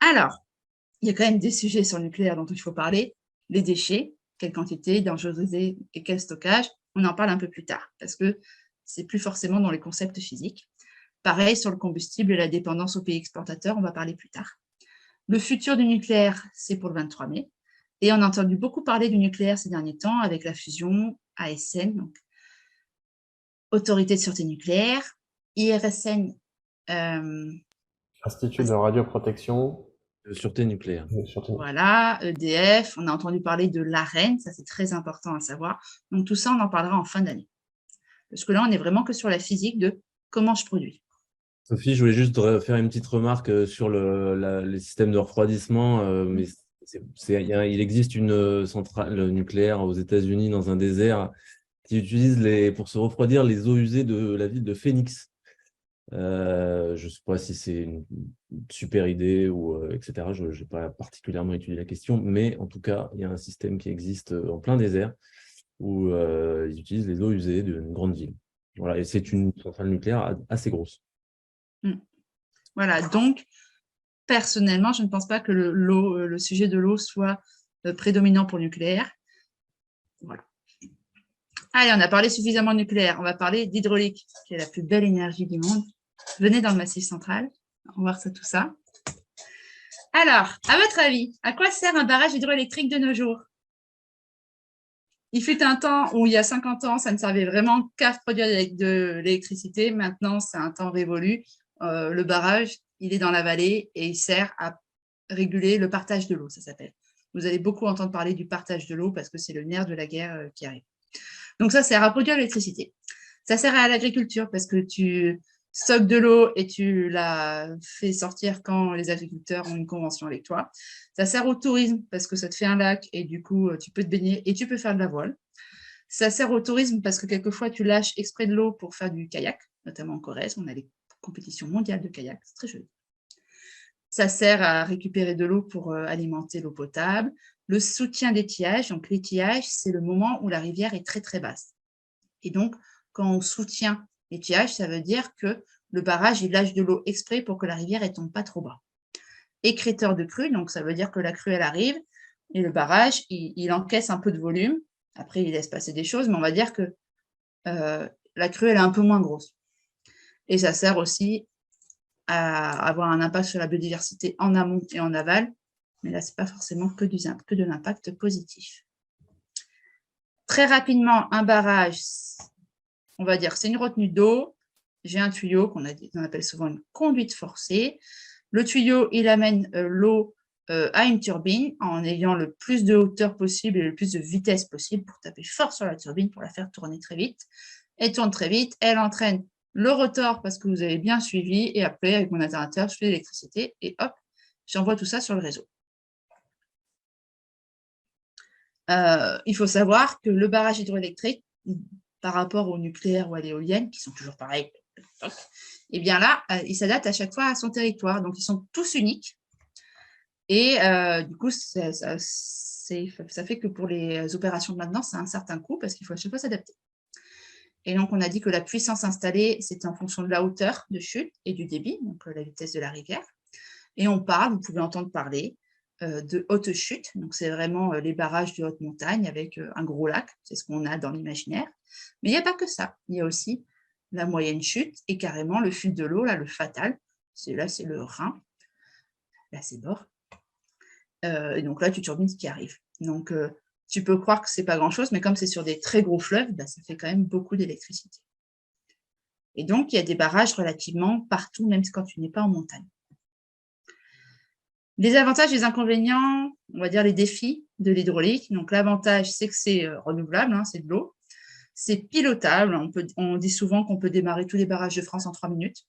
Alors, il y a quand même des sujets sur le nucléaire dont il faut parler. Les déchets, quelle quantité, dangerosité et quel stockage. On en parle un peu plus tard, parce que c'est plus forcément dans les concepts physiques. Pareil sur le combustible et la dépendance aux pays exportateurs, on va parler plus tard. Le futur du nucléaire, c'est pour le 23 mai. Et on a entendu beaucoup parler du nucléaire ces derniers temps avec la fusion ASN, donc Autorité de sûreté nucléaire, IRSN, Institut de radioprotection. De sûreté nucléaire. Voilà, EDF, on a entendu parler de l'AREN, ça c'est très important à savoir. Donc tout ça, on en parlera en fin d'année. Parce que là, on n'est vraiment que sur la physique de comment je produis. Sophie, je voulais juste faire une petite remarque sur les systèmes de refroidissement. Mais il existe une centrale nucléaire aux États-Unis dans un désert qui utilise pour se refroidir les eaux usées de la ville de Phoenix. Je ne sais pas si c'est une super idée ou etc. Je n'ai pas particulièrement étudié la question, mais en tout cas, il y a un système qui existe en plein désert où ils utilisent les eaux usées d'une grande ville. Voilà, et c'est une centrale nucléaire assez grosse. Voilà, donc personnellement, je ne pense pas que le sujet de l'eau soit prédominant pour le nucléaire. Voilà. Allez, on a parlé suffisamment de nucléaire. On va parler d'hydraulique, qui est la plus belle énergie du monde. Venez dans le Massif central. On va voir ça, tout ça. Alors, à votre avis, à quoi sert un barrage hydroélectrique de nos jours? Il fut un temps où, il y a 50 ans, ça ne servait vraiment qu'à produire de l'électricité. Maintenant, c'est un temps révolu. Le barrage, il est dans la vallée et il sert à réguler le partage de l'eau, ça s'appelle. Vous allez beaucoup entendre parler du partage de l'eau parce que c'est le nerf de la guerre qui arrive. Donc, ça sert à produire l'électricité. Ça sert à l'agriculture parce que tu stockes de l'eau et tu la fais sortir quand les agriculteurs ont une convention avec toi. Ça sert au tourisme parce que ça te fait un lac et du coup, tu peux te baigner et tu peux faire de la voile. Ça sert au tourisme parce que quelquefois, tu lâches exprès de l'eau pour faire du kayak, notamment en Corrèze. On a des compétitions mondiales de kayak, c'est très joli. Ça sert à récupérer de l'eau pour alimenter l'eau potable. Le soutien d'étiage, donc l'étiage, c'est le moment où la rivière est très, très basse. Et donc, quand on soutient l'étiage, ça veut dire que le barrage, il lâche de l'eau exprès pour que la rivière ne tombe pas trop bas. Écrêteur de crue, donc ça veut dire que la crue, elle arrive, et le barrage, il encaisse un peu de volume. Après, il laisse passer des choses, mais on va dire que la crue, elle est un peu moins grosse. Et ça sert aussi à avoir un impact sur la biodiversité en amont et en aval, mais là, ce n'est pas forcément que de l'impact positif. Très rapidement, un barrage, on va dire, c'est une retenue d'eau. J'ai un tuyau qu'on appelle souvent une conduite forcée. Le tuyau, il amène l'eau à une turbine en ayant le plus de hauteur possible et le plus de vitesse possible pour taper fort sur la turbine pour la faire tourner très vite. Elle tourne très vite, elle entraîne le rotor parce que vous avez bien suivi et après, avec mon alternateur, je fais l'électricité et hop, j'envoie tout ça sur le réseau. Il faut savoir que le barrage hydroélectrique, par rapport au nucléaire ou à l'éolienne, qui sont toujours pareils, et bien là, il s'adapte à chaque fois à son territoire. Donc, ils sont tous uniques. Et du coup, ça fait que pour les opérations de maintenance, ça a un certain coût parce qu'il faut à chaque fois s'adapter. Et donc, on a dit que la puissance installée, c'était en fonction de la hauteur de chute et du débit, donc la vitesse de la rivière. Et on parle, vous pouvez entendre parler, de haute chute. Donc, c'est vraiment les barrages de haute montagne avec un gros lac. C'est ce qu'on a dans l'imaginaire. Mais il n'y a pas que ça. Il y a aussi la moyenne chute et carrément le fil de l'eau, là, le fatal. Là, c'est le Rhin. Là, c'est bord. Et donc là, tu turbines ce qui arrive. Donc, tu peux croire que ce n'est pas grand-chose, mais comme c'est sur des très gros fleuves, bah, ça fait quand même beaucoup d'électricité. Et donc, il y a des barrages relativement partout, même quand tu n'es pas en montagne. Les avantages et les inconvénients, on va dire les défis de l'hydraulique. Donc, l'avantage, c'est que c'est renouvelable, hein, c'est de l'eau. C'est pilotable. On dit souvent qu'on peut démarrer tous les barrages de France en 3 minutes.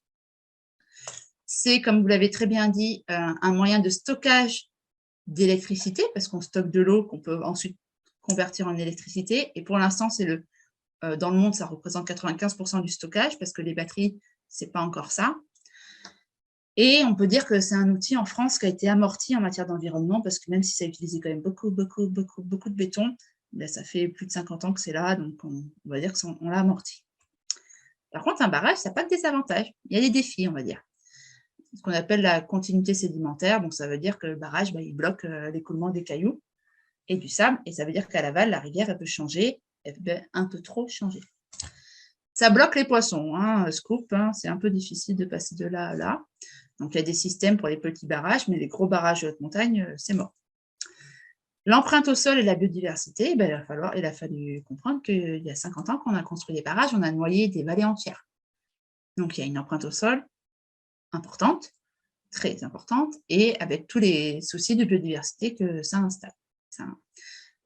C'est, comme vous l'avez très bien dit, un moyen de stockage d'électricité parce qu'on stocke de l'eau qu'on peut ensuite convertir en électricité. Et pour l'instant, dans le monde, ça représente 95% du stockage parce que les batteries, ce n'est pas encore ça. Et on peut dire que c'est un outil en France qui a été amorti en matière d'environnement parce que même si ça utilisait quand même beaucoup de béton, ben ça fait plus de 50 ans que c'est là, donc on va dire qu'on l'a amorti. Par contre, un barrage, ça n'a pas de désavantages. Il y a des défis, on va dire. Ce qu'on appelle la continuité sédimentaire, donc ça veut dire que le barrage, il bloque l'écoulement des cailloux et du sable, et ça veut dire qu'à l'aval, la rivière, elle peut changer, elle peut un peu trop changer. Ça bloque les poissons, scoop, c'est un peu difficile de passer de là à là. Donc, il y a des systèmes pour les petits barrages, mais les gros barrages de haute montagne, c'est mort. L'empreinte au sol et la biodiversité, il a fallu comprendre qu'il y a 50 ans, quand on a construit des barrages, on a noyé des vallées entières. Donc, il y a une empreinte au sol importante, très importante, et avec tous les soucis de biodiversité que ça installe.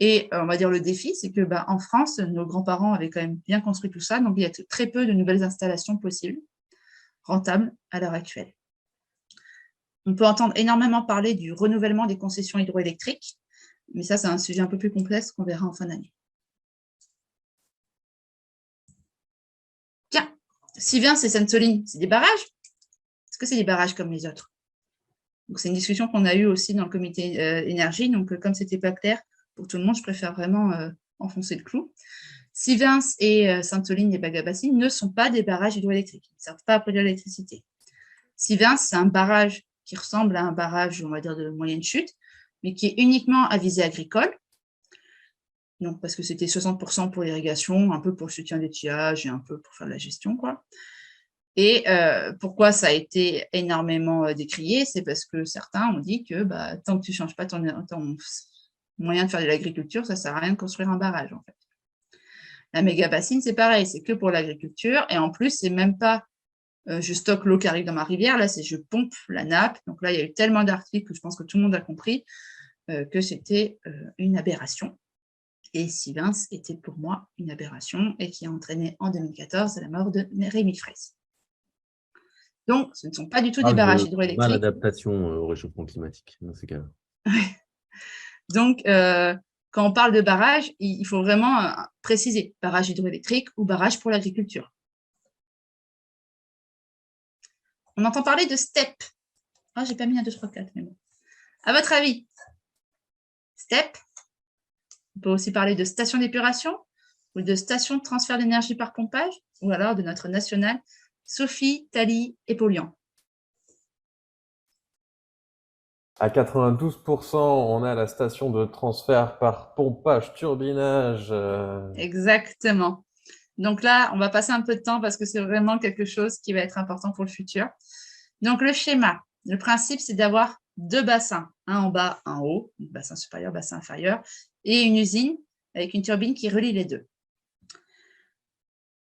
Et on va dire le défi, c'est que en France, nos grands-parents avaient quand même bien construit tout ça, donc il y a très peu de nouvelles installations possibles, rentables à l'heure actuelle. On peut entendre énormément parler du renouvellement des concessions hydroélectriques, mais ça, c'est un sujet un peu plus complexe qu'on verra en fin d'année. Tiens, Sivens et Sainte-Soline, c'est des barrages? Est-ce que c'est des barrages comme les autres? C'est une discussion qu'on a eue aussi dans le comité énergie, donc comme ce n'était pas clair pour tout le monde, je préfère vraiment enfoncer le clou. Sivens et Sainte-Soline et Baga-Bassine ne sont pas des barrages hydroélectriques, ils ne servent pas à produire l'électricité. Sivens, c'est un barrage qui ressemble à un barrage, on va dire, de moyenne chute, mais qui est uniquement à visée agricole, donc parce que c'était 60% pour l'irrigation, un peu pour le soutien d'étiage et un peu pour faire de la gestion, quoi. Et pourquoi ça a été énormément décrié, c'est parce que certains ont dit que tant que tu ne changes pas ton moyen de faire de l'agriculture, ça ne sert à rien de construire un barrage, en fait. La méga-bassine, c'est pareil, c'est que pour l'agriculture, et en plus, c'est même pas je stocke l'eau qui arrive dans ma rivière, là, c'est je pompe la nappe. Donc là, il y a eu tellement d'articles que je pense que tout le monde a compris que c'était une aberration. Et Sivens était pour moi une aberration et qui a entraîné en 2014 la mort de Rémi Fraisse. Donc, ce ne sont pas du tout des barrages hydroélectriques. Maladaptation au réchauffement climatique, dans ces cas-là. Donc, quand on parle de barrage, il faut vraiment préciser barrage hydroélectrique ou barrage pour l'agriculture. On entend parler de STEP. Ah, j'ai pas mis 1, 2, 3, 4, mais bon. À votre avis, STEP, on peut aussi parler de station d'épuration ou de station de transfert d'énergie par pompage, ou alors de notre nationale Sophie, Thalie et Polluant. À 92%, on a la station de transfert par pompage, turbinage. Exactement. Donc là, on va passer un peu de temps parce que c'est vraiment quelque chose qui va être important pour le futur. Donc le schéma, le principe, c'est d'avoir 2 bassins, un en bas, un en haut, bassin supérieur, bassin inférieur, et une usine avec une turbine qui relie les deux.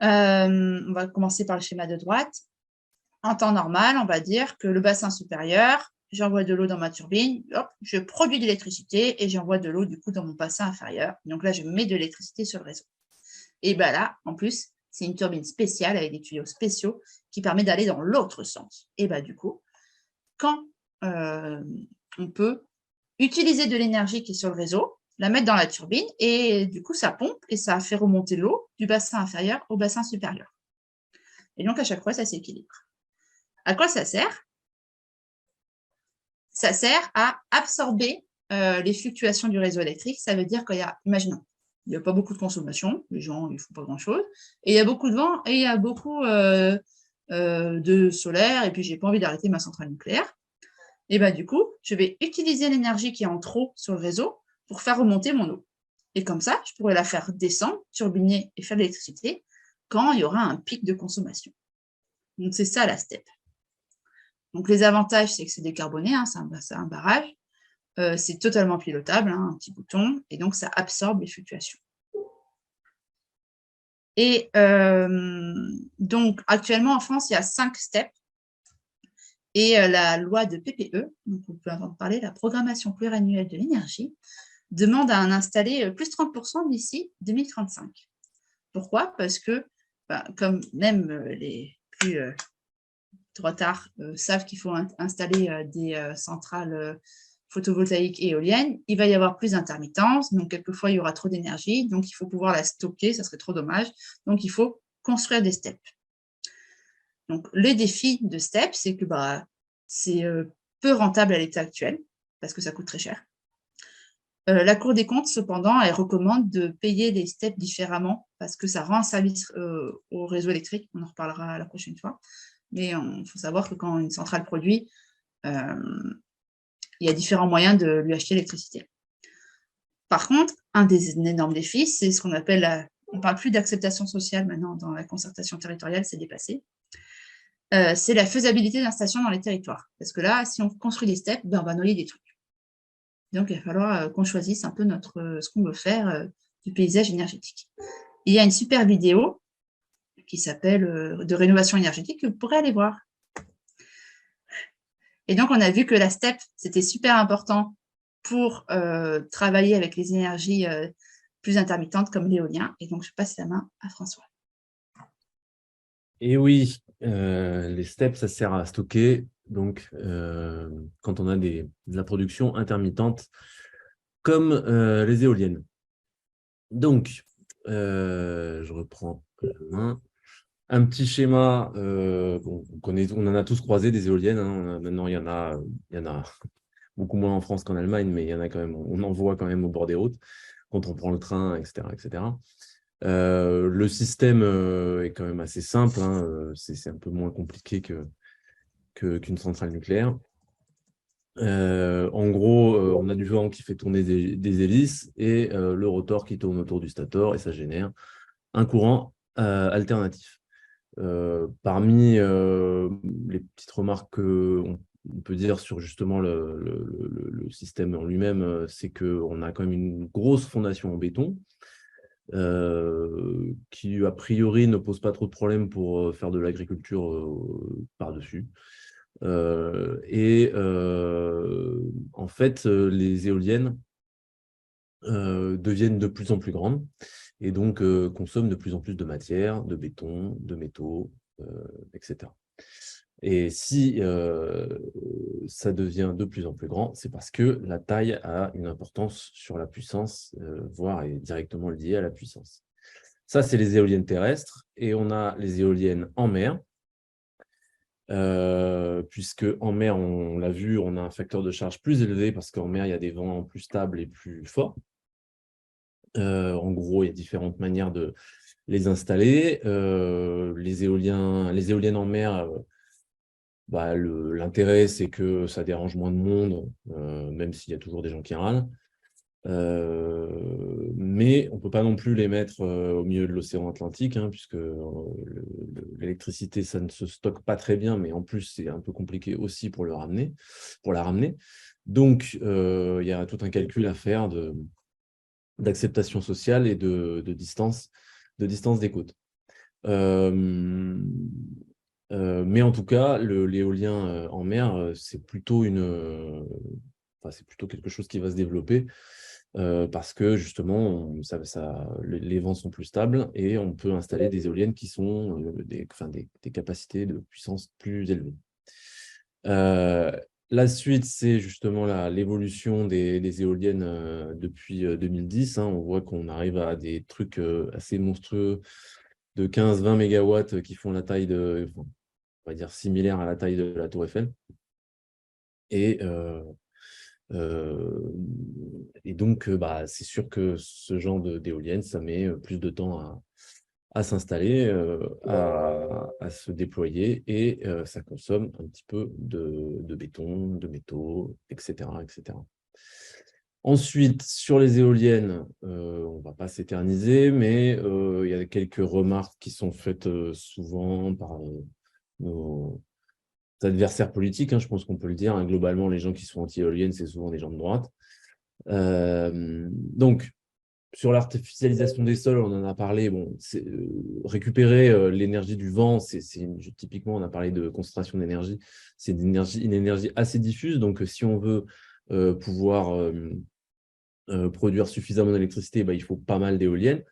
On va commencer par le schéma de droite. En temps normal, on va dire que le bassin supérieur, j'envoie de l'eau dans ma turbine, hop, je produis de l'électricité et j'envoie de l'eau du coup dans mon bassin inférieur. Donc là, je mets de l'électricité sur le réseau. Et bien là, en plus, c'est une turbine spéciale avec des tuyaux spéciaux qui permet d'aller dans l'autre sens. Et bien du coup, quand on peut utiliser de l'énergie qui est sur le réseau, la mettre dans la turbine et du coup, ça pompe et ça fait remonter l'eau du bassin inférieur au bassin supérieur. Et donc, à chaque fois, ça s'équilibre. À quoi ça sert? Ça sert à absorber les fluctuations du réseau électrique. Ça veut dire qu'il y a, imaginons, il n'y a pas beaucoup de consommation, les gens ne font pas grand-chose, et il y a beaucoup de vent et il y a beaucoup de solaire, et puis je n'ai pas envie d'arrêter ma centrale nucléaire. Et bien du coup, je vais utiliser l'énergie qui est en trop sur le réseau pour faire remonter mon eau. Et comme ça, je pourrais la faire descendre, turbiner et faire de l'électricité quand il y aura un pic de consommation. Donc c'est ça la STEP. Donc les avantages, c'est que c'est décarboné, hein, c'est un barrage. C'est totalement pilotable, hein, un petit bouton, et donc ça absorbe les fluctuations. Et donc actuellement en France, il y a 5 STEP. Et la loi de PPE, donc vous pouvez entendre parler, la programmation pluriannuelle de l'énergie, demande à en installer plus 30% d'ici 2035. Pourquoi? Parce que, comme même les plus droitards savent qu'il faut installer des centrales photovoltaïques et éoliennes, il va y avoir plus d'intermittence, donc quelquefois il y aura trop d'énergie, donc il faut pouvoir la stocker, ça serait trop dommage, donc il faut construire des steps. Donc, les défis de STEP, c'est que c'est peu rentable à l'état actuel, parce que ça coûte très cher. La Cour des comptes, cependant, elle recommande de payer les STEP différemment, parce que ça rend un service au réseau électrique, on en reparlera la prochaine fois. Mais il faut savoir que quand une centrale produit, il y a différents moyens de lui acheter l'électricité. Par contre, un des énormes défis, c'est ce qu'on appelle, on ne parle plus d'acceptation sociale maintenant dans la concertation territoriale, c'est dépassé. C'est la faisabilité d'installation dans les territoires. Parce que là, si on construit des steps, on va noyer des trucs. Donc, il va falloir qu'on choisisse un peu ce qu'on veut faire du paysage énergétique. Il y a une super vidéo qui s'appelle de rénovation énergétique que vous pourrez aller voir. Et donc, on a vu que la STEP, c'était super important pour travailler avec les énergies plus intermittentes comme l'éolien. Et donc, je passe la main à François. Et oui, les steps, ça sert à stocker. Donc, quand on a de la production intermittente, comme les éoliennes. Donc, je reprends la main. Un petit schéma, bon, on en a tous croisé des éoliennes. Hein. Maintenant, il y en a beaucoup moins en France qu'en Allemagne, mais il y en a quand même, on en voit quand même au bord des routes, quand on prend le train, etc. etc. Le système est quand même assez simple, hein. C'est un peu moins compliqué qu'une centrale nucléaire. En gros, on a du vent qui fait tourner des hélices et le rotor qui tourne autour du stator et ça génère un courant alternatif. Parmi les petites remarques qu'on peut dire sur justement le système en lui-même, c'est qu'on a quand même une grosse fondation en béton qui, a priori, ne pose pas trop de problèmes pour faire de l'agriculture par-dessus. En fait, les éoliennes deviennent de plus en plus grandes et donc consomment de plus en plus de matière, de béton, de métaux, etc. Et si ça devient de plus en plus grand, c'est parce que la taille a une importance sur la puissance, voire est directement liée à la puissance. Ça, c'est les éoliennes terrestres. Et on a les éoliennes en mer. puisque en mer, on l'a vu, on a un facteur de charge plus élevé parce qu'en mer, il y a des vents plus stables et plus forts. En gros, il y a différentes manières de les installer. Les éoliennes en mer, l'intérêt, c'est que ça dérange moins de monde, même s'il y a toujours des gens qui râlent. Mais on ne peut pas non plus les mettre au milieu de l'océan Atlantique, hein, puisque l'électricité, ça ne se stocke pas très bien, mais en plus, c'est un peu compliqué aussi pour la ramener. Donc, il y a tout un calcul à faire d'acceptation sociale et de distance des côtes. Mais en tout cas, l'éolien en mer, c'est plutôt quelque chose qui va se développer parce que justement, les vents sont plus stables et on peut installer des éoliennes qui sont des capacités de puissance plus élevées. La suite, c'est justement l'évolution des éoliennes depuis 2010. Hein. On voit qu'on arrive à des trucs assez monstrueux de 15-20 mégawatts qui font la taille on va dire similaire à la taille de la Tour Eiffel. Et donc, c'est sûr que ce genre d'éolienne, ça met plus de temps à s'installer, à se déployer, et ça consomme un petit peu de béton, de métaux, etc., etc. Ensuite, sur les éoliennes, on ne va pas s'éterniser, mais il y a quelques remarques qui sont faites souvent par nos adversaires politiques, hein, je pense qu'on peut le dire. Hein, globalement, les gens qui sont anti-éoliennes, c'est souvent des gens de droite. Donc, sur l'artificialisation des sols, on en a parlé. Bon, récupérer l'énergie du vent, typiquement, on a parlé de concentration d'énergie. C'est une énergie assez diffuse. Donc, si on veut pouvoir produire suffisamment d'électricité, il faut pas mal d'éoliennes.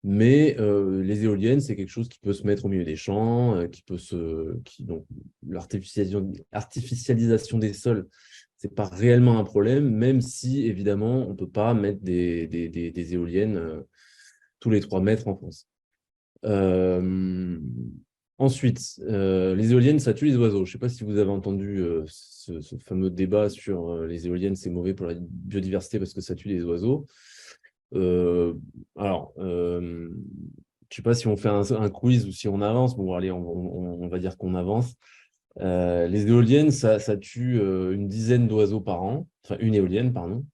Mais les éoliennes, c'est quelque chose qui peut se mettre au milieu des champs, donc l'artificialisation des sols, c'est pas réellement un problème, même si évidemment on peut pas mettre des éoliennes tous les 3 mètres en France. Ensuite, les éoliennes, ça tue les oiseaux. Je ne sais pas si vous avez entendu ce fameux débat sur les éoliennes, c'est mauvais pour la biodiversité parce que ça tue les oiseaux. Alors, je ne sais pas si on fait un quiz ou si on avance. Bon, allez, on va dire qu'on avance. Les éoliennes, ça tue une dizaine d'oiseaux par an, enfin une éolienne, pardon.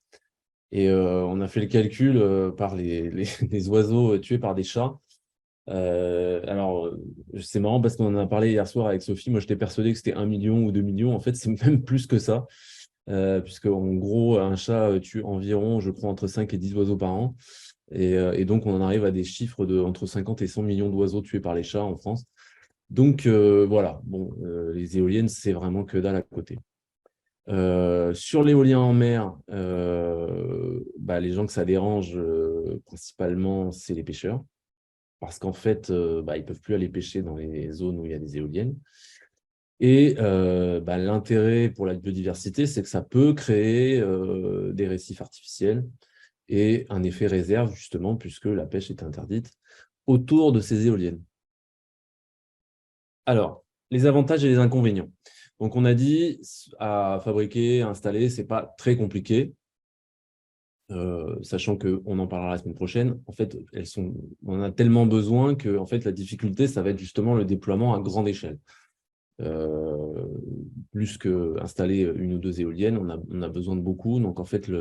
Et on a fait le calcul par les oiseaux tués par des chats. Alors, c'est marrant parce qu'on en a parlé hier soir avec Sophie. Moi, j'étais persuadé que c'était 1 million ou 2 millions. En fait, c'est même plus que ça. Puisque en gros, un chat tue environ, je crois, entre 5 et 10 oiseaux par an. Et donc, on en arrive à des chiffres entre 50 et 100 millions d'oiseaux tués par les chats en France. Donc, voilà, bon, les éoliennes, c'est vraiment que dalle à côté. Sur l'éolien en mer, les gens que ça dérange, principalement, c'est les pêcheurs. Parce qu'en fait, ils ne peuvent plus aller pêcher dans les zones où il y a des éoliennes. Et l'intérêt pour la biodiversité, c'est que ça peut créer des récifs artificiels et un effet réserve, justement, puisque la pêche est interdite autour de ces éoliennes. Alors, les avantages et les inconvénients. Donc, on a dit, à fabriquer, à installer, ce n'est pas très compliqué, sachant qu'on en parlera la semaine prochaine. En fait, on en a tellement besoin que en fait, la difficulté, ça va être justement le déploiement à grande échelle. Plus qu'installer une ou 2 éoliennes, on a besoin de beaucoup. Donc, en fait,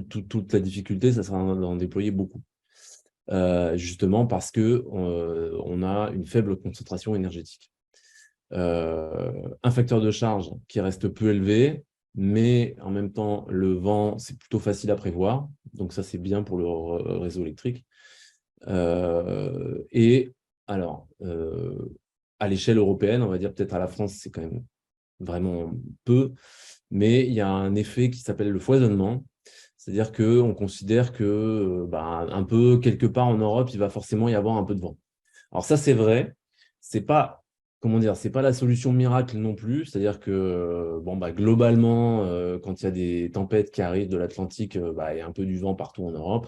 toute la difficulté, ça sera d'en déployer beaucoup. Justement parce qu'on a une faible concentration énergétique. Un facteur de charge qui reste peu élevé, mais en même temps, le vent, c'est plutôt facile à prévoir. Donc, ça, c'est bien pour le réseau électrique. Et alors, à l'échelle européenne, on va dire peut-être à la France, c'est quand même vraiment peu, mais il y a un effet qui s'appelle le foisonnement. C'est-à-dire qu'on considère que, un peu quelque part en Europe, il va forcément y avoir un peu de vent. Alors ça, c'est vrai. C'est pas, c'est pas la solution miracle non plus. C'est-à-dire que, globalement, quand il y a des tempêtes qui arrivent de l'Atlantique, il y a un peu du vent partout en Europe.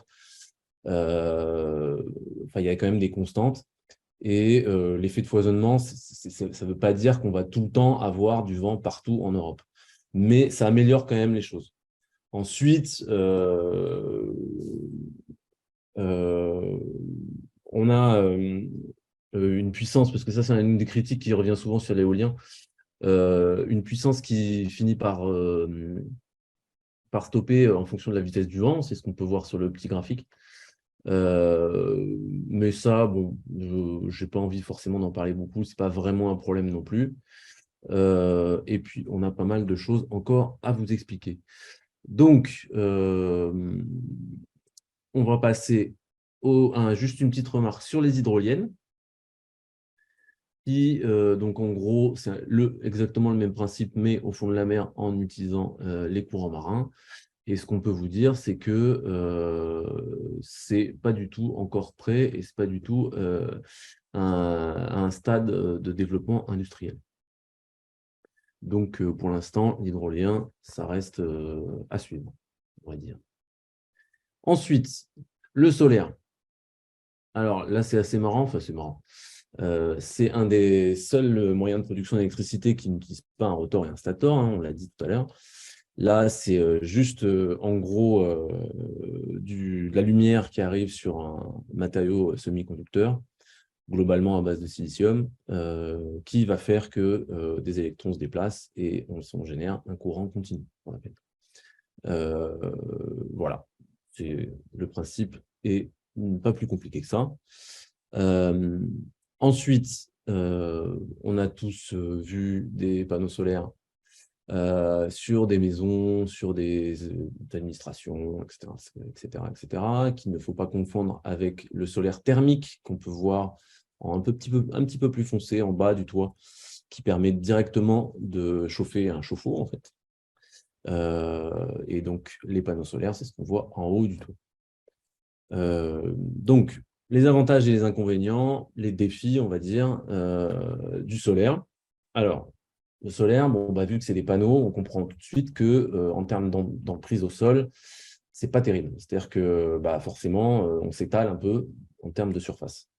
Il y a quand même des constantes. Et l'effet de foisonnement, ça ne veut pas dire qu'on va tout le temps avoir du vent partout en Europe. Mais ça améliore quand même les choses. Ensuite, on a une puissance, parce que ça, c'est une des critiques qui revient souvent sur l'éolien, une puissance qui finit par stopper en fonction de la vitesse du vent. C'est ce qu'on peut voir sur le petit graphique. Mais ça, bon, je n'ai pas envie forcément d'en parler beaucoup. Ce n'est pas vraiment un problème non plus. Et puis, on a pas mal de choses encore à vous expliquer. Donc, on va passer à juste une petite remarque sur les hydroliennes. Qui, donc en gros, c'est exactement le même principe, mais au fond de la mer en utilisant les courants marins. Et ce qu'on peut vous dire, c'est que c'est pas du tout encore prêt et c'est pas du tout un stade de développement industriel. Donc, pour l'instant, l'hydrolien, ça reste à suivre, on va dire. Ensuite, le solaire. Alors là, c'est assez marrant, enfin c'est marrant. C'est un des seuls moyens de production d'électricité qui n'utilise pas un rotor et un stator, hein, on l'a dit tout à l'heure. Là, c'est juste, en gros, de la lumière qui arrive sur un matériau semi-conducteur, globalement à base de silicium, qui va faire que des électrons se déplacent et on génère un courant continu, on l'appelle. Voilà, le principe est pas plus compliqué que ça. Ensuite, on a tous vu des panneaux solaires sur des maisons, sur des administrations, etc., etc., etc., qu'il ne faut pas confondre avec le solaire thermique qu'on peut voir en un petit peu plus foncé en bas du toit, qui permet directement de chauffer un chauffe-eau, en fait. Et donc, les panneaux solaires, c'est ce qu'on voit en haut du toit. Donc, les avantages et les inconvénients, les défis, on va dire, du solaire. Alors, le solaire, bon, vu que c'est des panneaux, on comprend tout de suite que en termes d'emprise au sol, c'est pas terrible. C'est-à-dire que forcément, on s'étale un peu en termes de surface.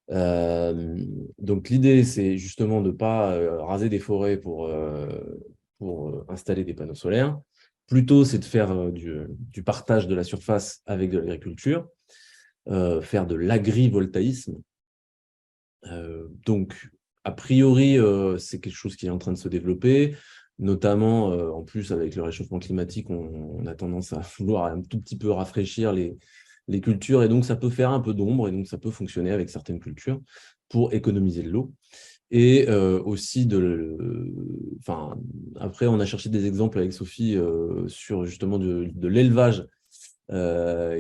Donc, l'idée, c'est justement de ne pas raser des forêts pour installer des panneaux solaires. Plutôt, c'est de faire du partage de la surface avec de l'agriculture, faire de l'agrivoltaïsme. Donc, a priori, c'est quelque chose qui est en train de se développer, notamment, en plus, avec le réchauffement climatique, on a tendance à vouloir un tout petit peu rafraîchir les cultures, et donc ça peut faire un peu d'ombre, et donc ça peut fonctionner avec certaines cultures pour économiser de l'eau. Et aussi, après, on a cherché des exemples avec Sophie sur justement de l'élevage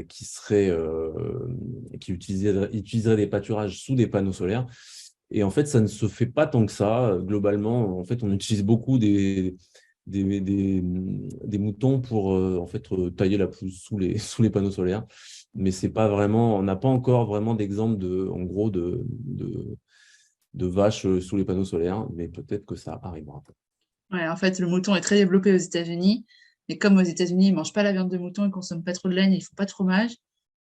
qui utiliserait des pâturages sous des panneaux solaires. Et en fait, ça ne se fait pas tant que ça. Globalement, en fait, on utilise beaucoup des moutons pour en fait, tailler la pelouse sous les panneaux solaires. Mais c'est pas vraiment, on n'a pas encore vraiment d'exemple de vaches sous les panneaux solaires, mais peut-être que ça arrivera. Ouais, en fait, le mouton est très développé aux États-Unis. Et comme aux États-Unis, ils ne mangent pas la viande de mouton, ils ne consomment pas trop de laine, ils ne font pas de fromage,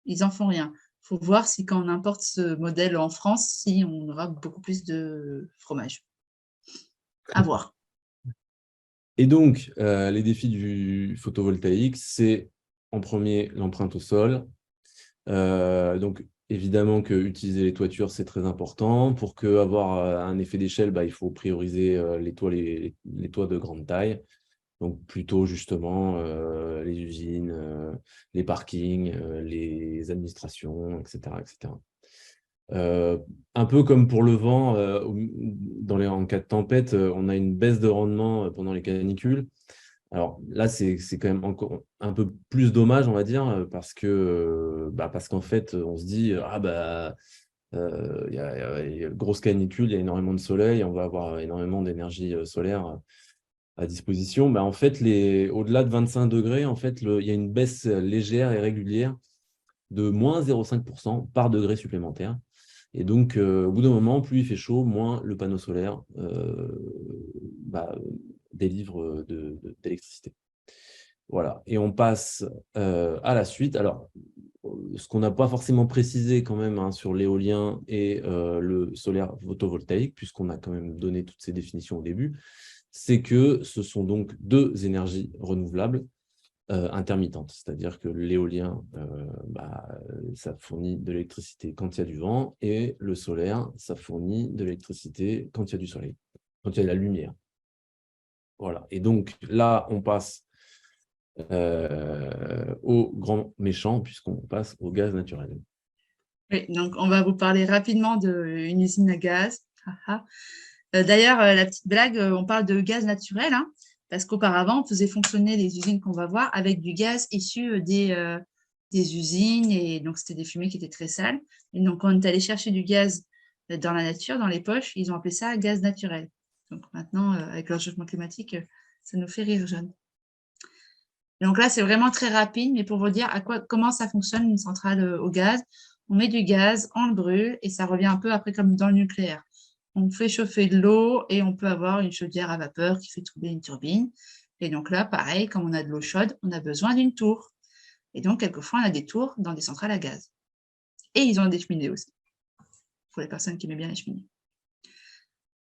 ils n'en font rien. Il faut voir si quand on importe ce modèle en France, si on aura beaucoup plus de fromage. À voir. Et donc, les défis du photovoltaïque, c'est en premier l'empreinte au sol. Donc, évidemment que utiliser les toitures, c'est très important. Pour avoir un effet d'échelle, il faut prioriser les toits de grande taille. Donc, plutôt justement les usines, les parkings, les administrations, etc., etc. Un peu comme pour le vent, en cas de tempête, on a une baisse de rendement pendant les canicules. Alors là, c'est quand même encore un peu plus dommage, on va dire, parce qu'en fait, on se dit, il y a grosse canicule, il y a énormément de soleil, on va avoir énormément d'énergie solaire à disposition. En fait, au-delà de 25 degrés, en fait, il y a une baisse légère et régulière de moins 0,5% par degré supplémentaire. Et donc, au bout d'un moment, plus il fait chaud, moins le panneau solaire délivre d'électricité. Voilà. Et on passe à la suite. Alors, ce qu'on n'a pas forcément précisé quand même hein, sur l'éolien et le solaire photovoltaïque, puisqu'on a quand même donné toutes ces définitions au début, c'est que ce sont donc deux énergies renouvelables intermittentes. C'est-à-dire que l'éolien, ça fournit de l'électricité quand il y a du vent, et le solaire, ça fournit de l'électricité quand il y a du soleil, quand il y a de la lumière. Voilà. Et donc là, on passe au grand méchant, puisqu'on passe au gaz naturel. Oui, donc on va vous parler rapidement d'une usine à gaz. D'ailleurs, la petite blague, on parle de gaz naturel, hein, parce qu'auparavant, on faisait fonctionner les usines qu'on va voir avec du gaz issu des usines, et donc c'était des fumées qui étaient très sales. Et donc, quand on est allé chercher du gaz dans la nature, dans les poches, ils ont appelé ça gaz naturel. Donc maintenant, avec le changement climatique, ça nous fait rire jeune. Et donc là, c'est vraiment très rapide, mais pour vous dire comment ça fonctionne une centrale au gaz. On met du gaz, on le brûle, et ça revient un peu après comme dans le nucléaire. On fait chauffer de l'eau et on peut avoir une chaudière à vapeur qui fait tourner une turbine. Et donc là, pareil, comme on a de l'eau chaude, on a besoin d'une tour. Et donc, quelquefois, on a des tours dans des centrales à gaz. Et ils ont des cheminées aussi, pour les personnes qui aiment bien les cheminées.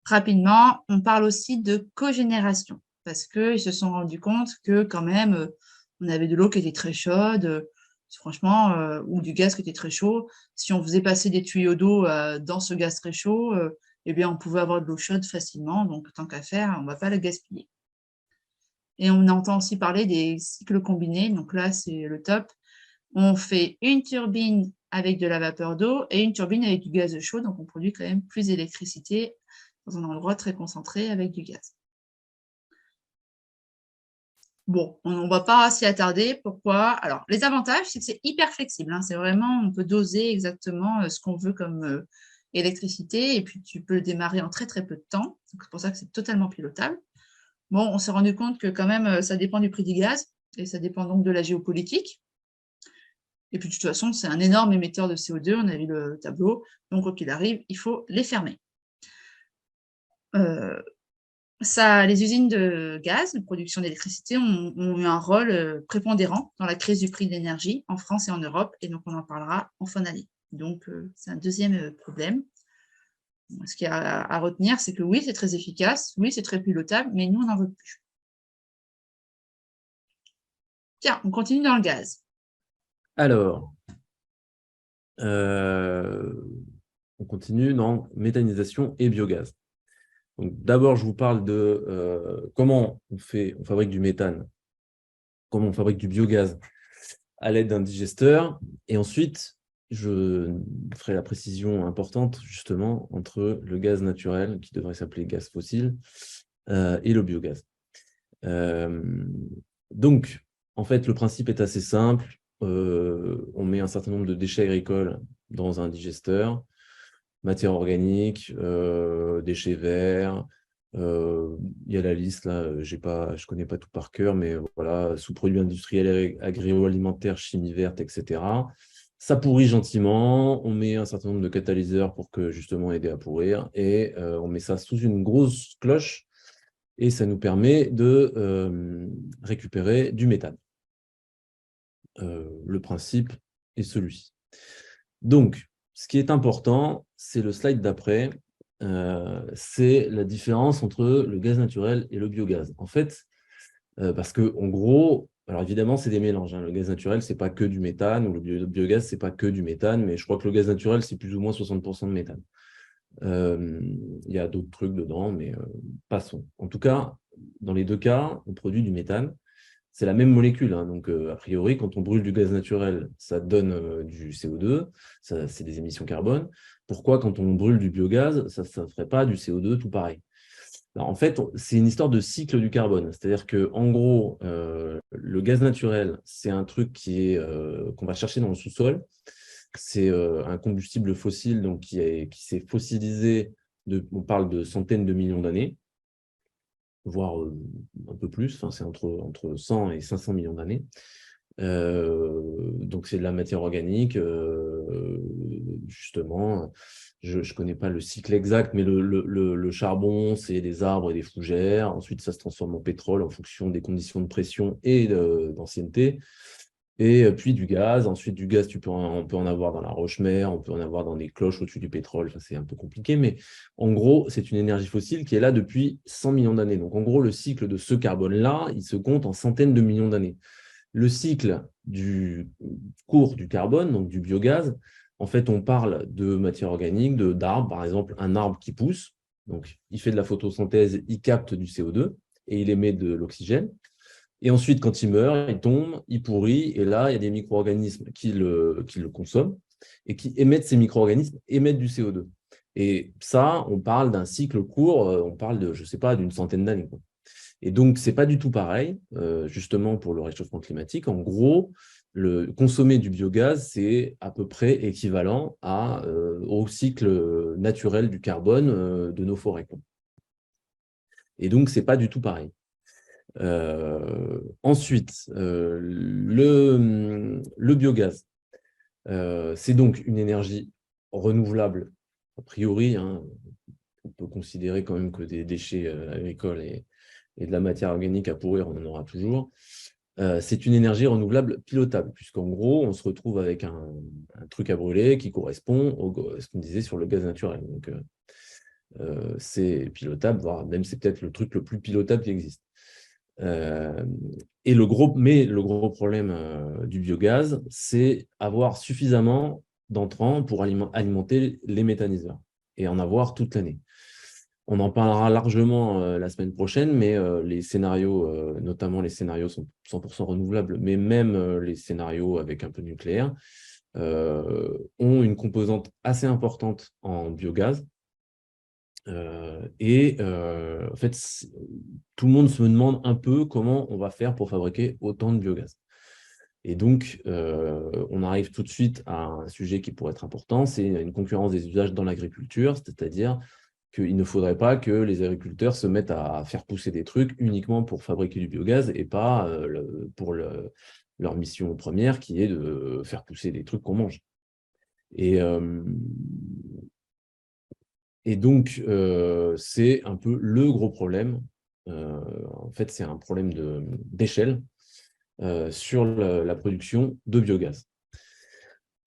Rapidement, on parle aussi de cogénération, parce qu'ils se sont rendus compte que quand même, on avait de l'eau qui était très chaude, franchement, ou du gaz qui était très chaud. Si on faisait passer des tuyaux d'eau dans ce gaz très chaud, eh bien, on pouvait avoir de l'eau chaude facilement. Donc, tant qu'à faire, on ne va pas la gaspiller. Et on entend aussi parler des cycles combinés. Donc là, c'est le top. On fait une turbine avec de la vapeur d'eau et une turbine avec du gaz chaud. Donc, on produit quand même plus d'électricité dans un endroit très concentré avec du gaz. Bon, on ne va pas s'y attarder. Pourquoi? Alors, les avantages, c'est que c'est hyper flexible. Hein. C'est vraiment, on peut doser exactement ce qu'on veut comme électricité, et puis tu peux le démarrer en très très peu de temps. C'est pour ça que c'est totalement pilotable. Bon, on s'est rendu compte que quand même, ça dépend du prix du gaz, et ça dépend donc de la géopolitique. Et puis de toute façon, c'est un énorme émetteur de CO2, on a vu le tableau, donc quoi qu'il arrive, il faut les fermer. Les usines de gaz, de production d'électricité, ont eu un rôle prépondérant dans la crise du prix de l'énergie en France et en Europe, et donc on en parlera en fin d'année. Donc c'est un deuxième problème. Ce qu'il y a à retenir, c'est que oui, c'est très efficace, oui, c'est très pilotable, mais nous, on n'en veut plus. Tiens, on continue dans le gaz. Alors, on continue dans méthanisation et biogaz. D'abord, je vous parle de comment on fabrique du méthane, comment on fabrique du biogaz à l'aide d'un digesteur. Et ensuite, je ferai la précision importante justement entre le gaz naturel, qui devrait s'appeler gaz fossile, et le biogaz. Donc, en fait, le principe est assez simple. On met un certain nombre de déchets agricoles dans un digesteur, matière organique, déchets verts. Il y a la liste, là, je ne connais pas tout par cœur, mais voilà, sous-produits industriels, agroalimentaires, chimie verte, etc. Ça pourrit gentiment, on met un certain nombre de catalyseurs pour que justement aider à pourrir, et on met ça sous une grosse cloche, et ça nous permet de récupérer du méthane. Le principe est celui-ci. Donc, ce qui est important, c'est le slide d'après, c'est la différence entre le gaz naturel et le biogaz. En fait, parce qu'en gros, alors évidemment, c'est des mélanges. Hein. Le gaz naturel, ce n'est pas que du méthane, ou le biogaz, ce n'est pas que du méthane, mais je crois que le gaz naturel, c'est plus ou moins 60% de méthane. Il y a d'autres trucs dedans, mais passons. En tout cas, dans les deux cas, on produit du méthane. C'est la même molécule. Hein. Donc, a priori, quand on brûle du gaz naturel, ça donne du CO2, c'est des émissions carbone. Pourquoi, quand on brûle du biogaz, ça ne ferait pas du CO2 tout pareil? Alors, en fait, c'est une histoire de cycle du carbone. C'est-à-dire qu'en gros, le gaz naturel, c'est un truc qu'on va chercher dans le sous-sol. C'est un combustible fossile donc, qui s'est fossilisé, on parle de centaines de millions d'années, voire un peu plus, enfin, c'est entre 100 et 500 millions d'années. Donc, c'est de la matière organique, justement. Je ne connais pas le cycle exact, mais le charbon, c'est des arbres et des fougères. Ensuite, ça se transforme en pétrole en fonction des conditions de pression et d'ancienneté. Et puis du gaz. Ensuite, du gaz, on peut en avoir dans la roche-mère, on peut en avoir dans des cloches au-dessus du pétrole. Enfin, c'est un peu compliqué, mais en gros, c'est une énergie fossile qui est là depuis 100 millions d'années. Donc, en gros, le cycle de ce carbone-là, il se compte en centaines de millions d'années. Le cycle du court du carbone, donc du biogaz, en fait, on parle de matière organique, d'arbres, par exemple, un arbre qui pousse, donc il fait de la photosynthèse, il capte du CO2 et il émet de l'oxygène. Et ensuite, quand il meurt, il tombe, il pourrit, et là, il y a des micro-organismes qui le consomment et qui émettent ces micro-organismes, émettent du CO2. Et ça, on parle d'un cycle court, on parle de, je ne sais pas, d'une centaine d'années. Et donc, ce n'est pas du tout pareil, justement, pour le réchauffement climatique. En gros, consommer du biogaz, c'est à peu près équivalent au cycle naturel du carbone de nos forêts. Et donc, ce n'est pas du tout pareil. Ensuite, le biogaz, c'est donc une énergie renouvelable, a priori. Hein, on peut considérer quand même que des déchets agricoles et de la matière organique à pourrir, on en aura toujours. C'est une énergie renouvelable pilotable, puisqu'en gros, on se retrouve avec un truc à brûler qui correspond à ce qu'on disait sur le gaz naturel. Donc, c'est pilotable, voire même c'est peut-être le truc le plus pilotable qui existe. Et le gros problème du biogaz, c'est avoir suffisamment d'entrants pour alimenter les méthaniseurs et en avoir toute l'année. On en parlera largement la semaine prochaine, mais les scénarios, notamment les scénarios sont 100% renouvelables, mais même les scénarios avec un peu de nucléaire, ont une composante assez importante en biogaz. En fait, tout le monde se demande un peu comment on va faire pour fabriquer autant de biogaz. Et donc, on arrive tout de suite à un sujet qui pourrait être important, c'est une concurrence des usages dans l'agriculture, c'est-à-dire qu'il ne faudrait pas que les agriculteurs se mettent à faire pousser des trucs uniquement pour fabriquer du biogaz et pas pour leur mission première qui est de faire pousser des trucs qu'on mange. Et donc, c'est un peu le gros problème. En fait, c'est un problème d'échelle sur la production de biogaz.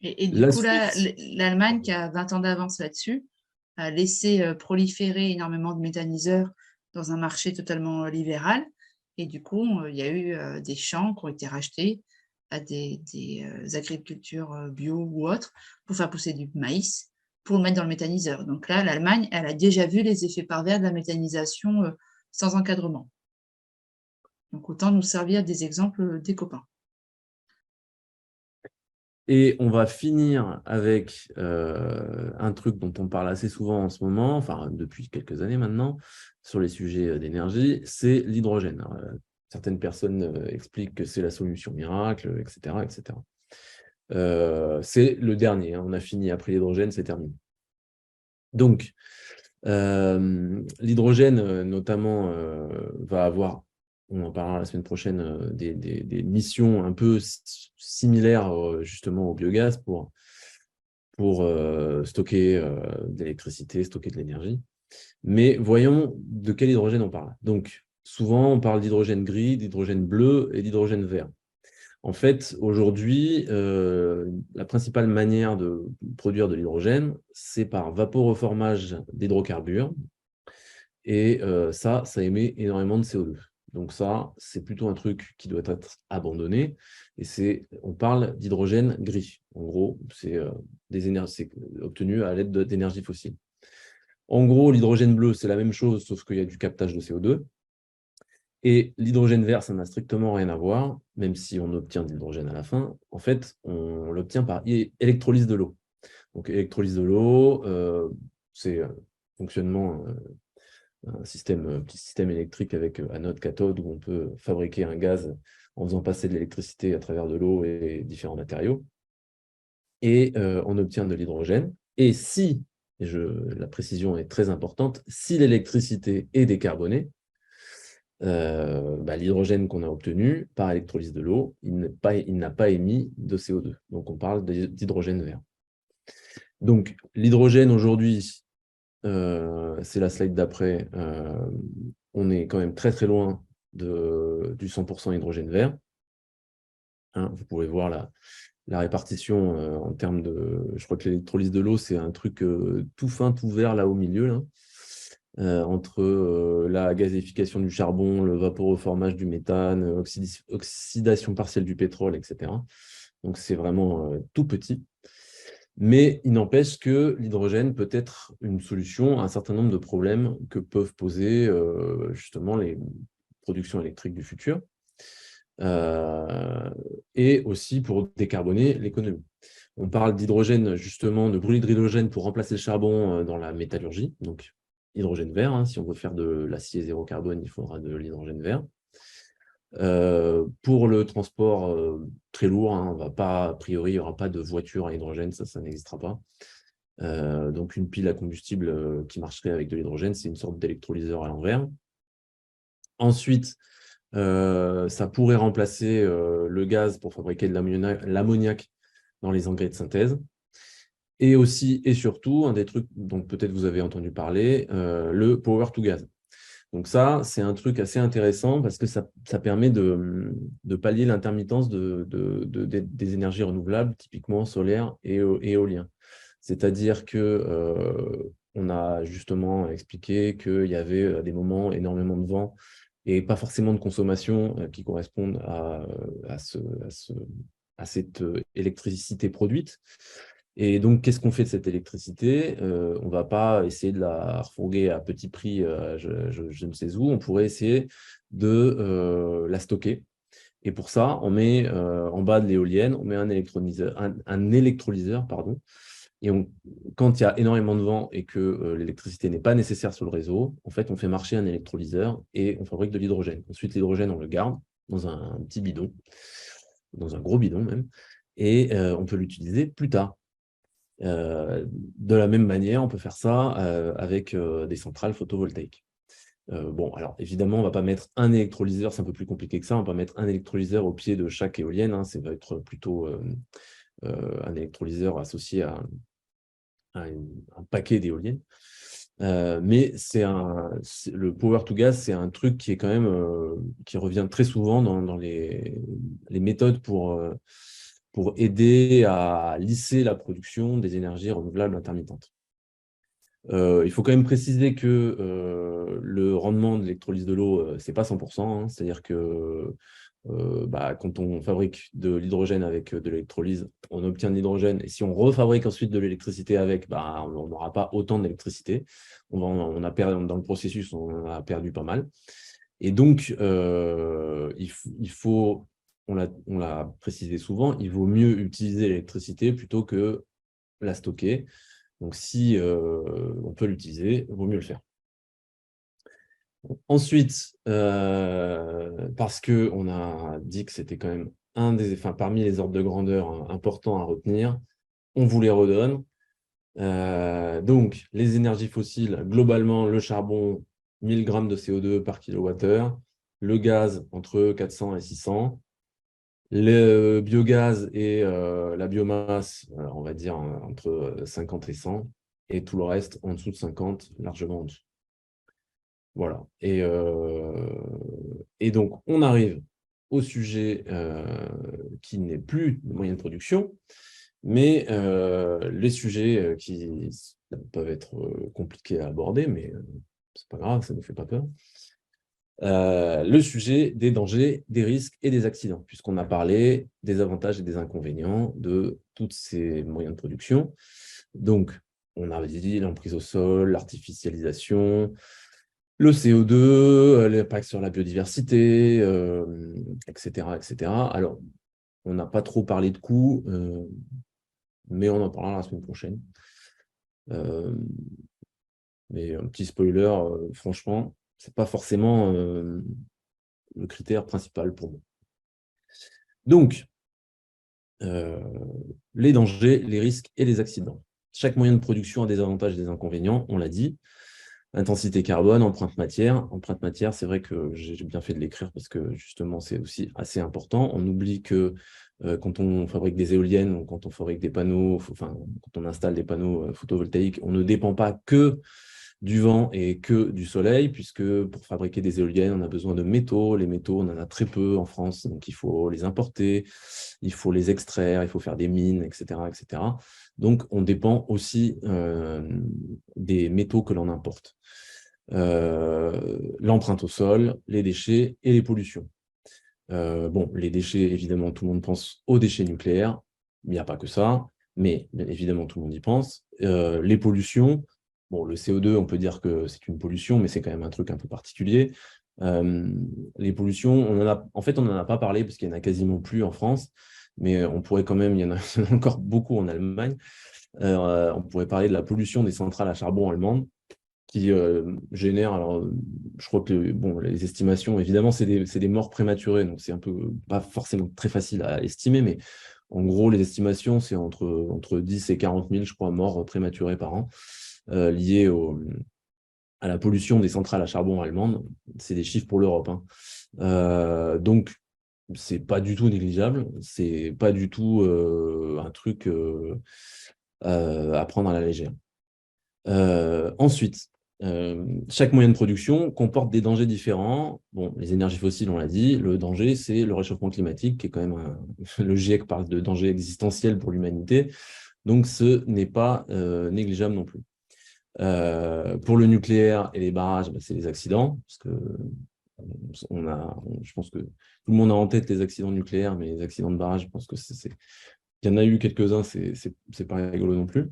Et du coup, là, l'Allemagne, qui a 20 ans d'avance là-dessus, a laissé proliférer énormément de méthaniseurs dans un marché totalement libéral. Et du coup, il y a eu des champs qui ont été rachetés à des agricultures bio ou autres pour faire pousser du maïs, pour le mettre dans le méthaniseur. Donc là, l'Allemagne, elle a déjà vu les effets pervers de la méthanisation sans encadrement. Donc autant nous servir des exemples des copains. Et on va finir avec un truc dont on parle assez souvent en ce moment, enfin depuis quelques années maintenant, sur les sujets d'énergie, c'est l'hydrogène. Certaines personnes expliquent que c'est la solution miracle, etc. etc. C'est le dernier, hein. On a fini après l'hydrogène, c'est terminé. Donc, l'hydrogène, notamment, va avoir, on en parlera la semaine prochaine, des missions un peu similaires justement au biogaz pour stocker de l'électricité, stocker de l'énergie. Mais voyons de quel hydrogène on parle. Donc, souvent, on parle d'hydrogène gris, d'hydrogène bleu et d'hydrogène vert. En fait, aujourd'hui, la principale manière de produire de l'hydrogène, c'est par vaporeformage d'hydrocarbures. Et ça émet énormément de CO2. Donc ça, c'est plutôt un truc qui doit être abandonné. Et on parle d'hydrogène gris. En gros, c'est obtenu à l'aide d'énergie fossile. En gros, l'hydrogène bleu, c'est la même chose, sauf qu'il y a du captage de CO2. Et l'hydrogène vert, ça n'a strictement rien à voir, même si on obtient de l'hydrogène à la fin. En fait, on l'obtient par électrolyse de l'eau. Donc, électrolyse de l'eau, c'est fonctionnement, un petit système électrique avec anode, cathode, où on peut fabriquer un gaz en faisant passer de l'électricité à travers de l'eau et différents matériaux. Et on obtient de l'hydrogène. Et si, la précision est très importante, si l'électricité est décarbonée, l'hydrogène qu'on a obtenu par électrolyse de l'eau, il n'a pas émis de CO2. Donc, on parle d'hydrogène vert. Donc, l'hydrogène aujourd'hui, c'est la slide d'après, on est quand même très très loin du 100% hydrogène vert. hein. Vous pouvez voir la répartition en termes de… Je crois que l'électrolyse de l'eau, c'est un truc tout fin, tout vert là au milieu, là. Entre la gazéification du charbon, le vaporoformage du méthane, oxydation partielle du pétrole, etc. Donc, c'est vraiment tout petit. Mais il n'empêche que l'hydrogène peut être une solution à un certain nombre de problèmes que peuvent poser justement les productions électriques du futur, et aussi pour décarboner l'économie. On parle d'hydrogène, justement, de brûler de l'hydrogène pour remplacer le charbon dans la métallurgie, donc hydrogène vert, hein. Si on veut faire de l'acier zéro carbone, il faudra de l'hydrogène vert. Pour le transport très lourd, hein, on va pas, a priori, il n'y aura pas de voiture à hydrogène, ça n'existera pas. Donc une pile à combustible qui marcherait avec de l'hydrogène, c'est une sorte d'électrolyseur à l'envers. Ensuite, ça pourrait remplacer le gaz pour fabriquer de l'ammoniac dans les engrais de synthèse. Et aussi et surtout, un des trucs dont peut-être vous avez entendu parler, le power to gas. Donc ça, c'est un truc assez intéressant parce que ça permet de pallier l'intermittence des énergies renouvelables, typiquement solaires et éolien. C'est-à-dire qu'on a justement expliqué qu'il y avait à des moments énormément de vent et pas forcément de consommation qui correspondent à cette électricité produite. Et donc, qu'est-ce qu'on fait de cette électricité? On ne va pas essayer de la refourguer à petit prix, je ne sais où. On pourrait essayer de la stocker. Et pour ça, on met en bas de l'éolienne, on met un électrolyseur, pardon. Et quand il y a énormément de vent et que l'électricité n'est pas nécessaire sur le réseau, en fait, on fait marcher un électrolyseur et on fabrique de l'hydrogène. Ensuite, l'hydrogène, on le garde dans un petit bidon, dans un gros bidon même, et on peut l'utiliser plus tard. De la même manière, on peut faire ça avec des centrales photovoltaïques. Bon, alors évidemment, on ne va pas mettre un électrolyseur, c'est un peu plus compliqué que ça, on va pas mettre un électrolyseur au pied de chaque éolienne, hein, ça va être plutôt un électrolyseur associé à un paquet d'éoliennes. Mais le power to gas, c'est un truc qui est quand même qui revient très souvent dans les méthodes pour aider à lisser la production des énergies renouvelables intermittentes. Il faut quand même préciser que le rendement de l'électrolyse de l'eau, ce n'est pas 100%, hein, c'est-à-dire que quand on fabrique de l'hydrogène avec de l'électrolyse, on obtient de l'hydrogène, et si on refabrique ensuite de l'électricité avec, on n'aura pas autant d'électricité. On a perdu, dans le processus, on a perdu pas mal. Et donc, il faut, on l'a précisé souvent, il vaut mieux utiliser l'électricité plutôt que la stocker. Donc, si on peut l'utiliser, il vaut mieux le faire. Ensuite, parce qu'on a dit que c'était quand même parmi les ordres de grandeur importants à retenir, on vous les redonne. Donc, les énergies fossiles, globalement, le charbon, 1000 grammes de CO2 par kilowattheure, le gaz entre 400 et 600, le biogaz et la biomasse, on va dire entre 50 et 100, et tout le reste en dessous de 50, largement en dessous. Voilà. Et donc, on arrive au sujet qui n'est plus de moyens de production, mais les sujets qui peuvent être compliqués à aborder, mais c'est pas grave, ça ne nous fait pas peur. Le sujet des dangers, des risques et des accidents, puisqu'on a parlé des avantages et des inconvénients de tous ces moyens de production. Donc, on a dit l'emprise au sol, l'artificialisation, le CO2, l'impact sur la biodiversité, etc., etc. Alors, on n'a pas trop parlé de coûts, mais on en parlera la semaine prochaine. Mais un petit spoiler, franchement, ce n'est pas forcément le critère principal pour moi. Donc, les dangers, les risques et les accidents. Chaque moyen de production a des avantages et des inconvénients, on l'a dit. Intensité carbone, empreinte matière. Empreinte matière, c'est vrai que j'ai bien fait de l'écrire parce que justement, c'est aussi assez important. On oublie que quand on fabrique des éoliennes ou quand on fabrique des panneaux, quand on installe des panneaux photovoltaïques, on ne dépend pas que du vent et que du soleil, puisque pour fabriquer des éoliennes, on a besoin de métaux. Les métaux, on en a très peu en France, donc il faut les importer, il faut les extraire, il faut faire des mines, etc., etc. Donc, on dépend aussi des métaux que l'on importe. L'empreinte au sol, les déchets et les pollutions. Bon, les déchets, évidemment, tout le monde pense aux déchets nucléaires. Il n'y a pas que ça, mais bien évidemment, tout le monde y pense. Les pollutions, bon, le CO2, on peut dire que c'est une pollution, mais c'est quand même un truc un peu particulier. Les pollutions, en fait, on n'en a pas parlé parce qu'il n'y en a quasiment plus en France, mais on pourrait quand même, il y en a encore beaucoup en Allemagne. On pourrait parler de la pollution des centrales à charbon allemandes qui génère, alors je crois que bon, les estimations, évidemment, c'est des morts prématurées, donc c'est un peu pas forcément très facile à estimer, mais en gros, les estimations, c'est entre 10 et 40 000, je crois, morts prématurées par an, liées à la pollution des centrales à charbon allemandes. C'est des chiffres pour l'Europe, hein. Donc, c'est pas du tout négligeable, c'est pas du tout un truc à prendre à la légère. Ensuite, chaque moyen de production comporte des dangers différents. Bon, les énergies fossiles, on l'a dit, le danger, c'est le réchauffement climatique, qui est quand même le GIEC parle de danger existentiel pour l'humanité, donc ce n'est pas négligeable non plus. Pour le nucléaire et les barrages, bah, c'est les accidents, parce que je pense que tout le monde a en tête les accidents nucléaires, mais les accidents de barrage, je pense que il y en a eu quelques-uns, c'est pas rigolo non plus.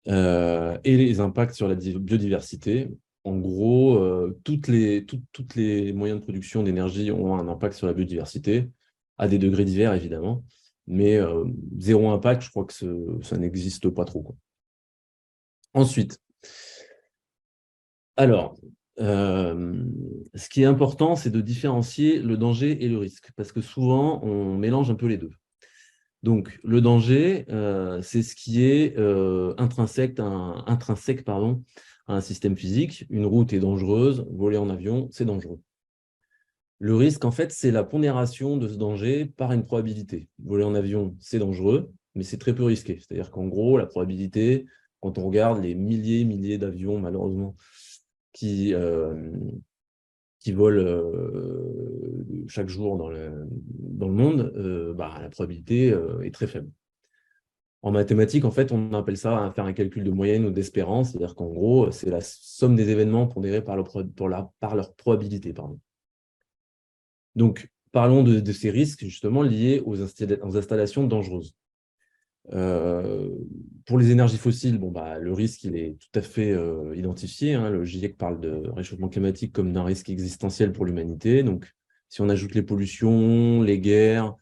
Et les impacts sur la biodiversité. En gros, toutes les moyens de production d'énergie ont un impact sur la biodiversité, à des degrés divers évidemment, mais zéro impact, je crois que ça n'existe pas trop, quoi. Ensuite, alors, ce qui est important, c'est de différencier le danger et le risque, parce que souvent, on mélange un peu les deux. Donc, le danger, c'est ce qui est intrinsèque à un système physique. Une route est dangereuse, voler en avion, c'est dangereux. Le risque, en fait, c'est la pondération de ce danger par une probabilité. Voler en avion, c'est dangereux, mais c'est très peu risqué. C'est-à-dire qu'en gros, la probabilité, quand on regarde les milliers d'avions, malheureusement, qui volent chaque jour dans le monde, bah, la probabilité est très faible. En mathématiques, en fait, on appelle ça faire un calcul de moyenne ou d'espérance, c'est-à-dire qu'en gros, c'est la somme des événements pondérés par leur probabilité. Pardon. Donc, parlons de ces risques justement liés aux installations dangereuses. Pour les énergies fossiles, bon, bah, le risque il est tout à fait identifié, hein. Le GIEC parle de réchauffement climatique comme d'un risque existentiel pour l'humanité. Donc, si on ajoute les pollutions, les guerres,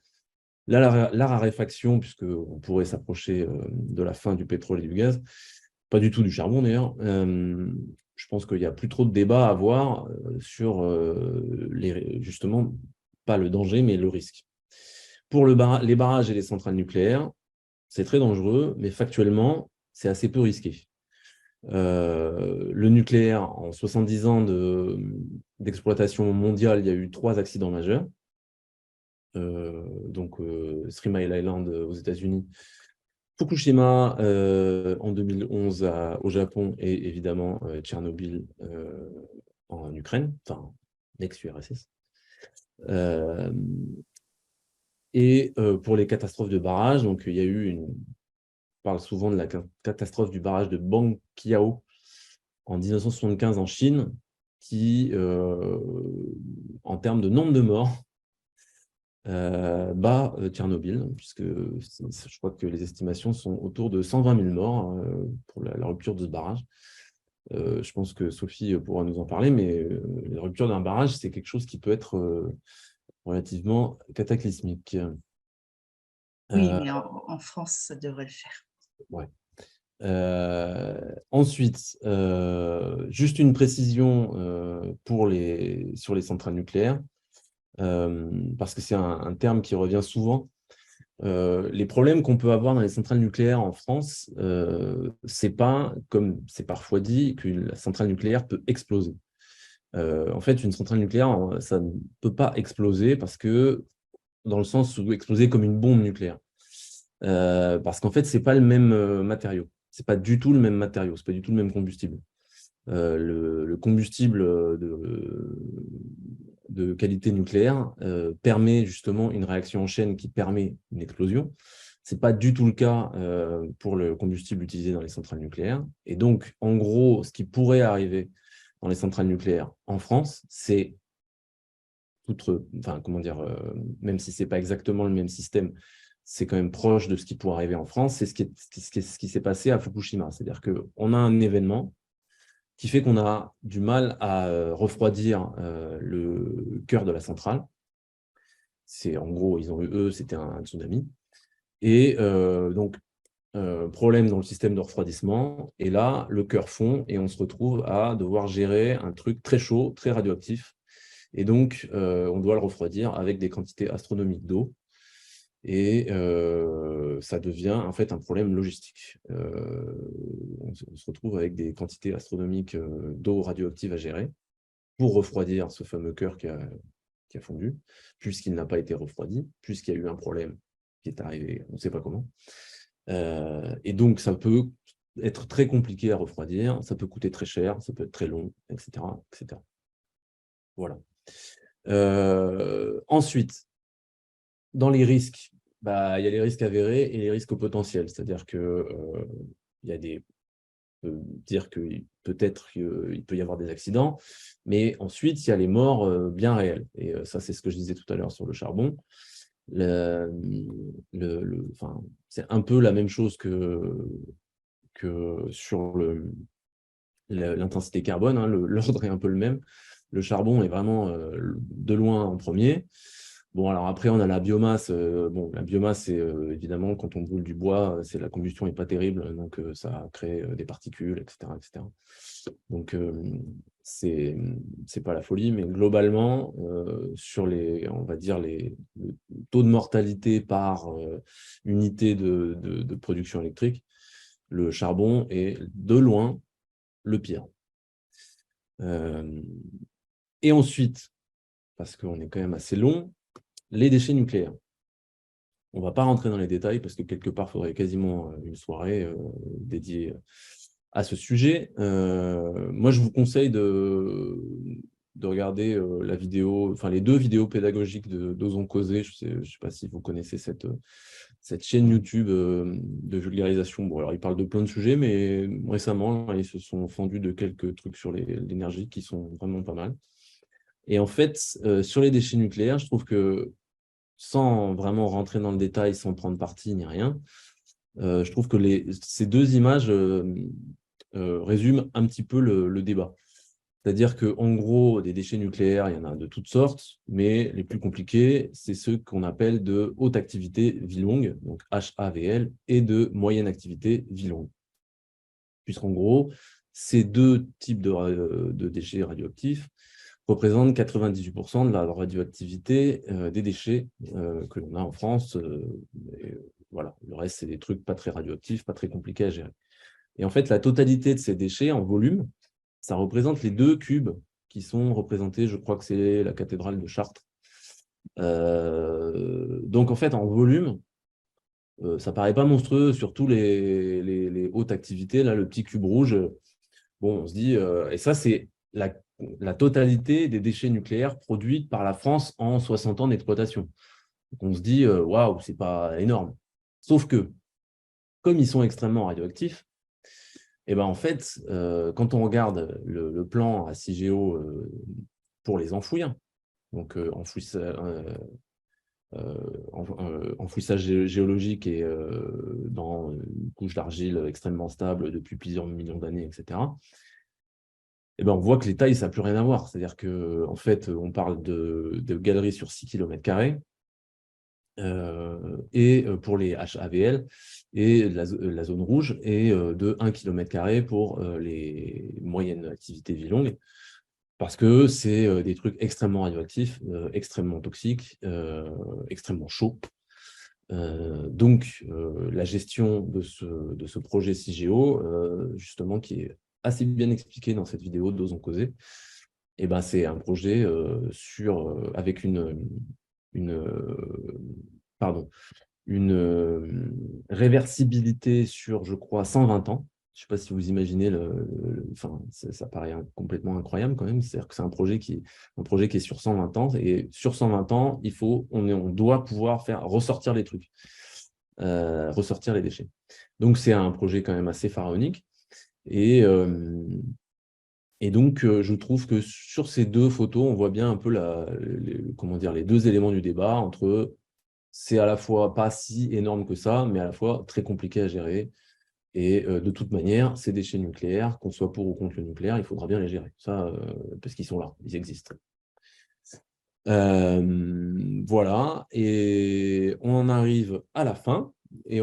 la raréfaction, puisqu'on pourrait s'approcher de la fin du pétrole et du gaz, pas du tout du charbon d'ailleurs, je pense qu'il n'y a plus trop de débats à avoir sur justement, pas le danger, mais le risque. Pour les barrages et les centrales nucléaires, c'est très dangereux, mais factuellement, c'est assez peu risqué. Le nucléaire, en 70 ans d'exploitation mondiale, il y a eu 3 accidents majeurs. Donc, Three Mile Island aux États-Unis, Fukushima en 2011 au Japon et évidemment Tchernobyl en Ukraine, enfin l'ex-URSS. Et pour les catastrophes de barrage, donc il y a eu on parle souvent de la catastrophe du barrage de Bangqiao en 1975 en Chine, qui, en termes de nombre de morts, bat Tchernobyl, puisque je crois que les estimations sont autour de 120 000 morts pour la rupture de ce barrage. Je pense que Sophie pourra nous en parler, mais la rupture d'un barrage, c'est quelque chose qui peut être relativement cataclysmique. Oui, mais en France, ça devrait le faire. Ouais. Ensuite, juste une précision sur les centrales nucléaires, parce que c'est un terme qui revient souvent. Les problèmes qu'on peut avoir dans les centrales nucléaires en France, c'est pas, comme c'est parfois dit, que la centrale nucléaire peut exploser. En fait, une centrale nucléaire, ça ne peut pas exploser parce que, dans le sens où exploser comme une bombe nucléaire. Parce qu'en fait, c'est pas le même matériau. C'est pas du tout le même matériau, c'est pas du tout le même combustible. le combustible de qualité nucléaire permet justement une réaction en chaîne qui permet une explosion. Ce n'est pas du tout le cas pour le combustible utilisé dans les centrales nucléaires. Et donc, en gros, ce qui pourrait arriver dans les centrales nucléaires en France, c'est même si ce n'est pas exactement le même système, c'est quand même proche de ce qui pourrait arriver en France. C'est ce qui s'est passé à Fukushima. C'est-à-dire qu'on a un événement qui fait qu'on a du mal à refroidir le cœur de la centrale. En gros, c'était un tsunami. Et donc, problème dans le système de refroidissement. Et là, le cœur fond et on se retrouve à devoir gérer un truc très chaud, très radioactif. Et donc, on doit le refroidir avec des quantités astronomiques d'eau. Et ça devient en fait un problème logistique. On se retrouve avec des quantités astronomiques d'eau radioactive à gérer pour refroidir ce fameux cœur qui a fondu, puisqu'il n'a pas été refroidi, puisqu'il y a eu un problème qui est arrivé, on ne sait pas comment. Et donc, ça peut être très compliqué à refroidir, ça peut coûter très cher, ça peut être très long, etc. etc. Voilà. Ensuite, dans les risques, il y a les risques avérés et les risques au potentiel. C'est-à-dire que il y a on peut dire que peut-être qu'il peut y avoir des accidents, mais ensuite, il y a les morts bien réelles. Et ça, c'est ce que je disais tout à l'heure sur le charbon. C'est un peu la même chose que sur l'intensité carbone, hein, l'ordre est un peu le même. Le charbon est vraiment de loin en premier. Bon, alors après, on a la biomasse. La biomasse, c'est évidemment, quand on brûle du bois, la combustion n'est pas terrible, donc ça crée des particules, etc., etc. Donc, c'est pas la folie, mais globalement, sur on va dire, le taux de mortalité par unité de production électrique, le charbon est de loin le pire. Et ensuite, parce qu'on est quand même assez long, les déchets nucléaires. On ne va pas rentrer dans les détails parce que quelque part, il faudrait quasiment une soirée dédiée à ce sujet. Moi, je vous conseille de regarder la vidéo, les 2 vidéos pédagogiques d'Osons Causer. Je ne sais pas si vous connaissez cette chaîne YouTube de vulgarisation. Bon, alors, ils parlent de plein de sujets, mais récemment, ils se sont fendus de quelques trucs sur l'énergie qui sont vraiment pas mal. Et en fait, sur les déchets nucléaires, je trouve que sans vraiment rentrer dans le détail, sans prendre parti ni rien, je trouve que ces 2 images résument un petit peu le débat. C'est-à-dire qu'en gros, des déchets nucléaires, il y en a de toutes sortes, mais les plus compliqués, c'est ceux qu'on appelle de haute activité vie longue, donc HAVL, et de moyenne activité vie longue. Puisqu'en gros, ces 2 types de déchets radioactifs représentent 98% de la radioactivité des déchets que l'on a en France. Voilà. Le reste, c'est des trucs pas très radioactifs, pas très compliqués à gérer. Et en fait, la totalité de ces déchets en volume, ça représente les 2 cubes qui sont représentés, je crois que c'est la cathédrale de Chartres. Donc, en fait, en volume, ça paraît pas monstrueux, surtout les hautes activités. Là, le petit cube rouge, bon, on se dit, et ça, c'est la totalité des déchets nucléaires produits par la France en 60 ans d'exploitation. Donc, on se dit, waouh, c'est pas énorme. Sauf que, comme ils sont extrêmement radioactifs, et ben en fait, quand on regarde le plan à CIGEO pour les enfouir, donc enfouissage géologique et dans une couche d'argile extrêmement stable depuis plusieurs millions d'années, etc., et ben on voit que les tailles, ça n'a plus rien à voir. C'est-à-dire qu'en fait, on parle de galeries sur 6 km², et pour les HAVL, et la zone rouge, et de 1 km² pour les moyennes activités vie longue, parce que c'est des trucs extrêmement radioactifs, extrêmement toxiques, extrêmement chauds. Donc, la gestion de ce projet CIGEO, justement, qui est assez bien expliqué dans cette vidéo d'Osons Causer, et ben, c'est un projet avec une réversibilité sur, je crois, 120 ans. Je ne sais pas si vous imaginez, enfin, ça paraît complètement incroyable quand même. C'est-à-dire que c'est un projet qui est sur 120 ans. Et sur 120 ans, on doit pouvoir faire ressortir les trucs, ressortir les déchets. Donc, c'est un projet quand même assez pharaonique. Et donc, je trouve que sur ces deux photos, on voit bien un peu les deux éléments du débat entre c'est à la fois pas si énorme que ça, mais à la fois très compliqué à gérer. Et de toute manière, ces déchets nucléaires, qu'on soit pour ou contre le nucléaire, il faudra bien les gérer. Ça, parce qu'ils sont là, ils existent. Voilà, et on en arrive à la fin. Et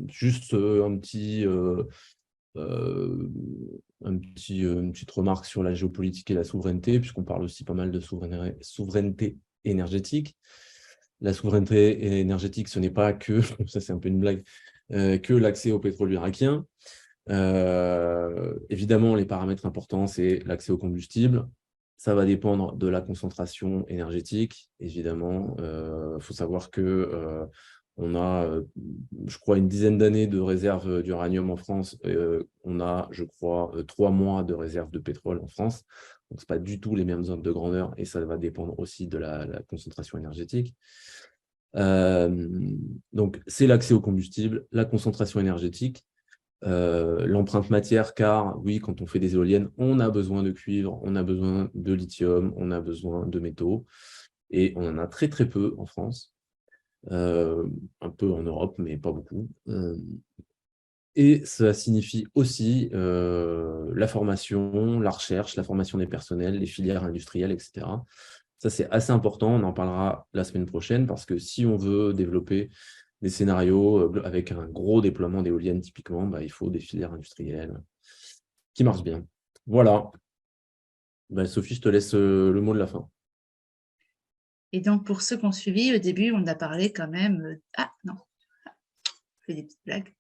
juste une petite remarque sur la géopolitique et la souveraineté, puisqu'on parle aussi pas mal de souveraineté énergétique. La souveraineté énergétique, ce n'est pas que, ça c'est un peu une blague, que l'accès au pétrole irakien. Évidemment, les paramètres importants, c'est l'accès au combustible. Ça va dépendre de la concentration énergétique, évidemment. Il faut savoir que on a, je crois, une dizaine d'années de réserve d'uranium en France. On a, je crois, 3 mois de réserve de pétrole en France. Donc, ce n'est pas du tout les mêmes ordres de grandeur et ça va dépendre aussi de la concentration énergétique. Donc, c'est l'accès au combustible, la concentration énergétique, l'empreinte matière, car oui, quand on fait des éoliennes, on a besoin de cuivre, on a besoin de lithium, on a besoin de métaux, et on en a très très peu en France, un peu en Europe, mais pas beaucoup. Et ça signifie aussi la formation, la recherche, la formation des personnels, les filières industrielles, etc. Ça, c'est assez important, on en parlera la semaine prochaine, parce que si on veut développer des scénarios avec un gros déploiement d'éoliennes typiquement, bah, il faut des filières industrielles qui marchent bien. Voilà. Bah, Sophie, je te laisse le mot de la fin. Et donc, pour ceux qui ont suivi, au début, on a parlé quand même… Ah, non, je fais des petites blagues.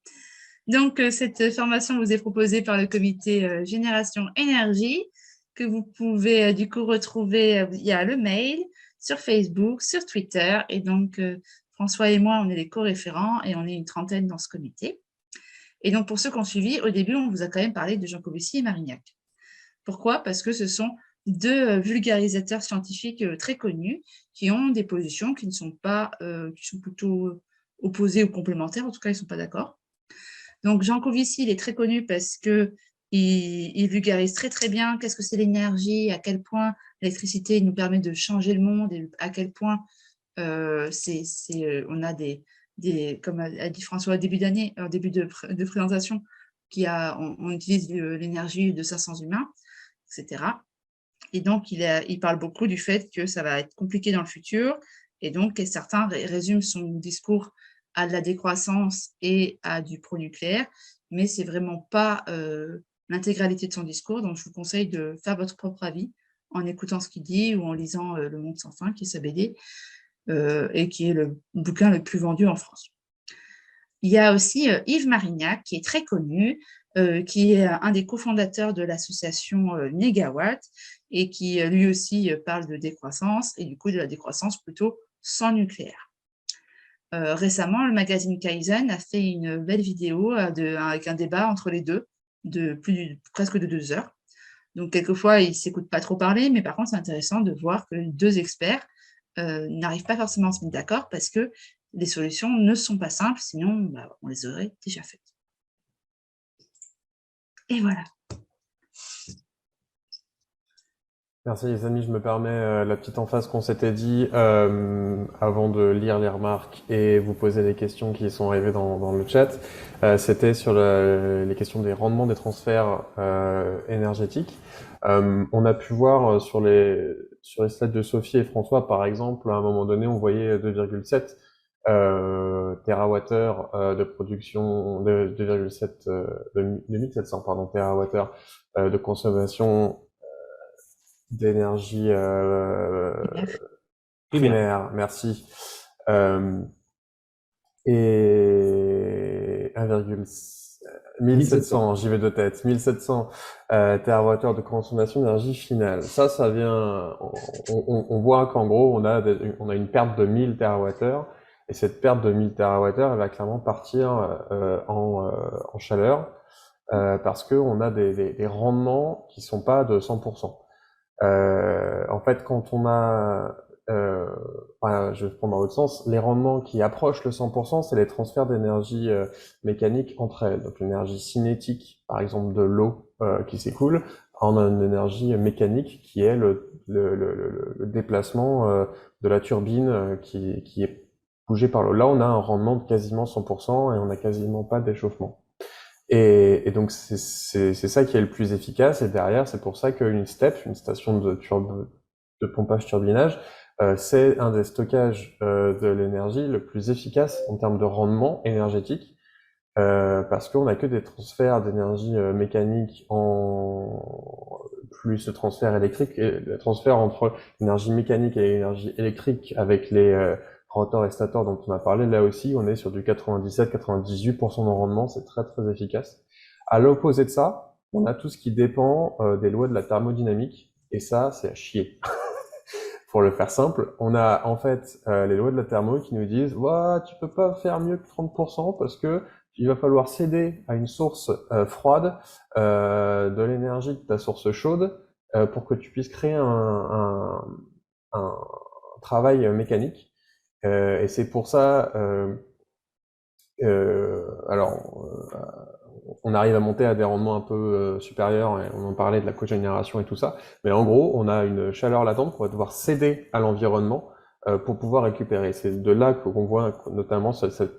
Donc, cette formation vous est proposée par le comité Génération Énergie, que vous pouvez du coup retrouver via le mail, sur Facebook, sur Twitter. Et donc, François et moi, on est les co-référents et on est une trentaine dans ce comité. Et donc, pour ceux qui ont suivi, au début, on vous a quand même parlé de Jancovici et Marignac. Pourquoi? Parce que ce sont deux vulgarisateurs scientifiques très connus qui ont des positions qui ne sont pas, qui sont plutôt opposées ou complémentaires. En tout cas, ils ne sont pas d'accord. Donc, Jancovici, il est très connu parce qu'il vulgarise très, très bien qu'est-ce que c'est l'énergie, à quel point l'électricité nous permet de changer le monde et à quel point on a comme a dit François au début d'année, au début de présentation, on utilise l'énergie de 500 humains, etc. Et donc, il parle beaucoup du fait que ça va être compliqué dans le futur. Et donc, certains résument son discours à de la décroissance et à du pro-nucléaire, mais ce n'est vraiment pas l'intégralité de son discours. Donc, je vous conseille de faire votre propre avis en écoutant ce qu'il dit ou en lisant Le Monde sans fin, qui est sa BD, et qui est le bouquin le plus vendu en France. Il y a aussi Yves Marignac, qui est très connu, qui est un des cofondateurs de l'association Négawatt et qui lui aussi parle de décroissance et du coup de la décroissance plutôt sans nucléaire. Récemment, le magazine Kaizen a fait une belle vidéo avec un débat entre les deux de presque de 2 heures. Donc, quelquefois, ils ne s'écoutent pas trop parler, mais par contre, c'est intéressant de voir que deux experts n'arrivent pas forcément à se mettre d'accord parce que les solutions ne sont pas simples, sinon on les aurait déjà faites. Et voilà. Merci les amis, je me permets la petite emphase qu'on s'était dit avant de lire les remarques et vous poser les questions qui sont arrivées dans le chat. C'était sur les questions des rendements des transferts énergétiques. On a pu voir sur les slides de Sophie et François, par exemple, à un moment donné, on voyait 2,7 TWh de production, 2700 TWh de consommation d'énergie primaire, merci. Et 1700, j'y vais de tête, 1700 TWh de consommation d'énergie finale. Ça vient, on voit qu'en gros, on a une perte de 1000 TWh, et cette perte de 1000 TWh, elle va clairement partir en chaleur. parce qu'on a des rendements qui sont pas de 100%. En fait, quand on a, je vais prendre dans l'autre sens, les rendements qui approchent le 100%, c'est les transferts d'énergie mécanique entre elles. Donc l'énergie cinétique, par exemple de l'eau qui s'écoule, en une énergie mécanique qui est le déplacement de la turbine qui est bougée par l'eau. Là, on a un rendement de quasiment 100% et on n'a quasiment pas d'échauffement. Et donc c'est ça qui est le plus efficace. Et derrière, c'est pour ça qu'une STEP, une station de pompage-turbinage, c'est un des stockages de l'énergie le plus efficace en termes de rendement énergétique, parce qu'on n'a que des transferts d'énergie mécanique en plus le transfert électrique, et le transfert entre l'énergie mécanique et l'énergie électrique avec les rotors et stators dont on a parlé. Là aussi, on est sur du 97-98% de rendement, c'est très très efficace. À l'opposé de ça, on a tout ce qui dépend des lois de la thermodynamique, et ça, c'est à chier. Pour le faire simple, on a en fait les lois de la thermo qui nous disent « tu peux pas faire mieux que 30% parce que il va falloir céder à une source froide de l'énergie de ta source chaude pour que tu puisses créer un travail mécanique. » Et c'est pour ça, on arrive à monter à des rendements un peu supérieurs, et on en parlait de la cogénération et tout ça, mais en gros, on a une chaleur latente qu'on va devoir céder à l'environnement pour pouvoir récupérer. C'est de là qu'on voit notamment cette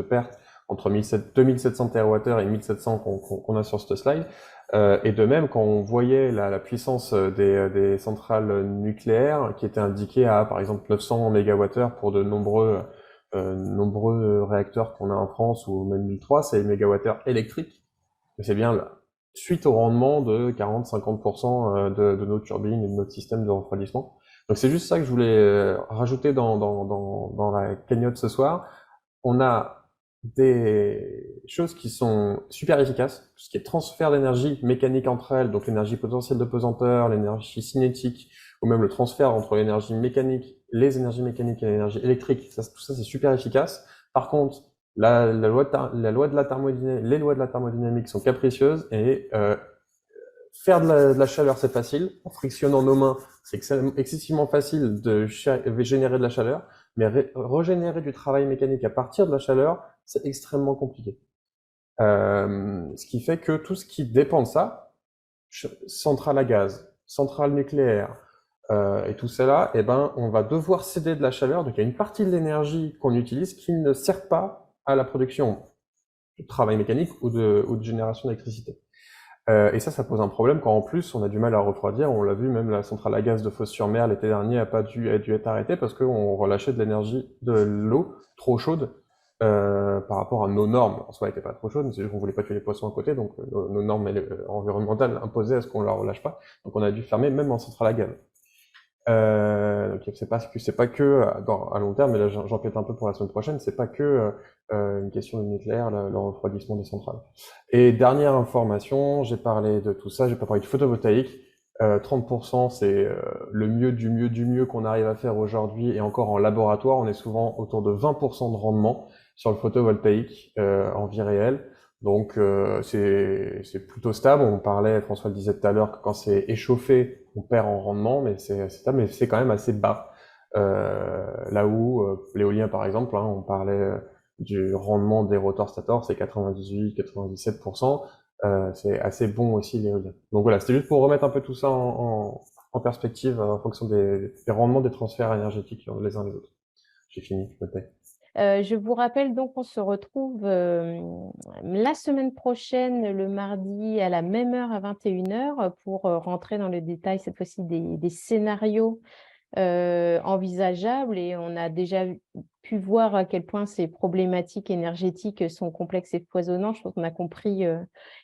perte entre 2700 TWh et 1700 qu'on a sur ce slide. Et de même, quand on voyait la puissance des centrales nucléaires qui était indiquée à, par exemple, 900 MWh pour de nombreux réacteurs qu'on a en France, ou même 1003, c'est les mégawattheures électriques. Mais c'est bien là, suite au rendement de 40-50% de nos turbines et de notre système de refroidissement. Donc c'est juste ça que je voulais rajouter dans la cagnotte ce soir. On a des choses qui sont super efficaces, tout ce qui est transfert d'énergie mécanique entre elles, donc l'énergie potentielle de pesanteur, l'énergie cinétique, ou même le transfert entre l'énergie mécanique, les énergies mécaniques et l'énergie électrique, tout ça c'est super efficace. Par contre, les lois de la thermodynamique sont capricieuses, et faire de la chaleur c'est facile, en frictionnant nos mains c'est excessivement facile de générer de la chaleur, mais régénérer du travail mécanique à partir de la chaleur, c'est extrêmement compliqué. Ce qui fait que tout ce qui dépend de ça, centrale à gaz, centrale nucléaire, et tout cela, on va devoir céder de la chaleur. Donc il y a une partie de l'énergie qu'on utilise qui ne sert pas à la production de travail mécanique ou de génération d'électricité. Et ça pose un problème quand en plus on a du mal à refroidir. On l'a vu, même la centrale à gaz de Fos-sur-Mer l'été dernier a dû être arrêtée parce qu'on relâchait de l'eau trop chaude par rapport à nos normes. En soi, elle n'était pas trop chaude, mais c'est juste qu'on voulait pas tuer les poissons à côté, donc nos normes environnementales imposaient à ce qu'on la relâche pas. Donc on a dû fermer même en centrale à gaz. Donc c'est pas que à long terme, mais là j'empiète un peu pour la semaine prochaine, c'est pas que une question du nucléaire, le refroidissement des centrales. Et dernière information, j'ai parlé de tout ça, j'ai pas parlé de photovoltaïque. 30%, c'est le mieux du mieux qu'on arrive à faire aujourd'hui, et encore en laboratoire, on est souvent autour de 20% de rendement sur le photovoltaïque en vie réelle. Donc c'est plutôt stable. On parlait, François le disait tout à l'heure, que quand c'est échauffé, on perd en rendement, mais c'est stable, mais c'est quand même assez bas. Là où l'éolien, par exemple, on parlait du rendement des rotors stators, c'est 98-97%. C'est assez bon aussi l'éolien. Donc voilà, c'était juste pour remettre un peu tout ça en perspective en fonction des rendements des transferts énergétiques les uns les autres. J'ai fini, je me tais. Je vous rappelle donc qu'on se retrouve la semaine prochaine, le mardi, à la même heure, à 21h, pour rentrer dans le détail, cette fois-ci, des scénarios envisageables. Et on a déjà pu voir à quel point ces problématiques énergétiques sont complexes et foisonnantes. Je pense qu'on a compris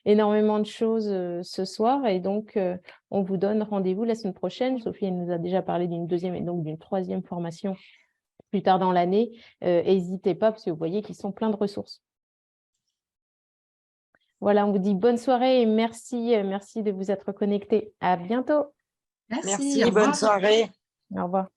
énormément de choses ce soir. Et donc, on vous donne rendez-vous la semaine prochaine. Sophie, elle nous a déjà parlé d'une deuxième et donc d'une troisième formation plus tard dans l'année. N'hésitez pas, parce que vous voyez qu'ils sont pleins de ressources. Voilà, on vous dit bonne soirée et merci de vous être connectés. À bientôt. Merci, Merci, au revoir. bonne soirée. Au revoir.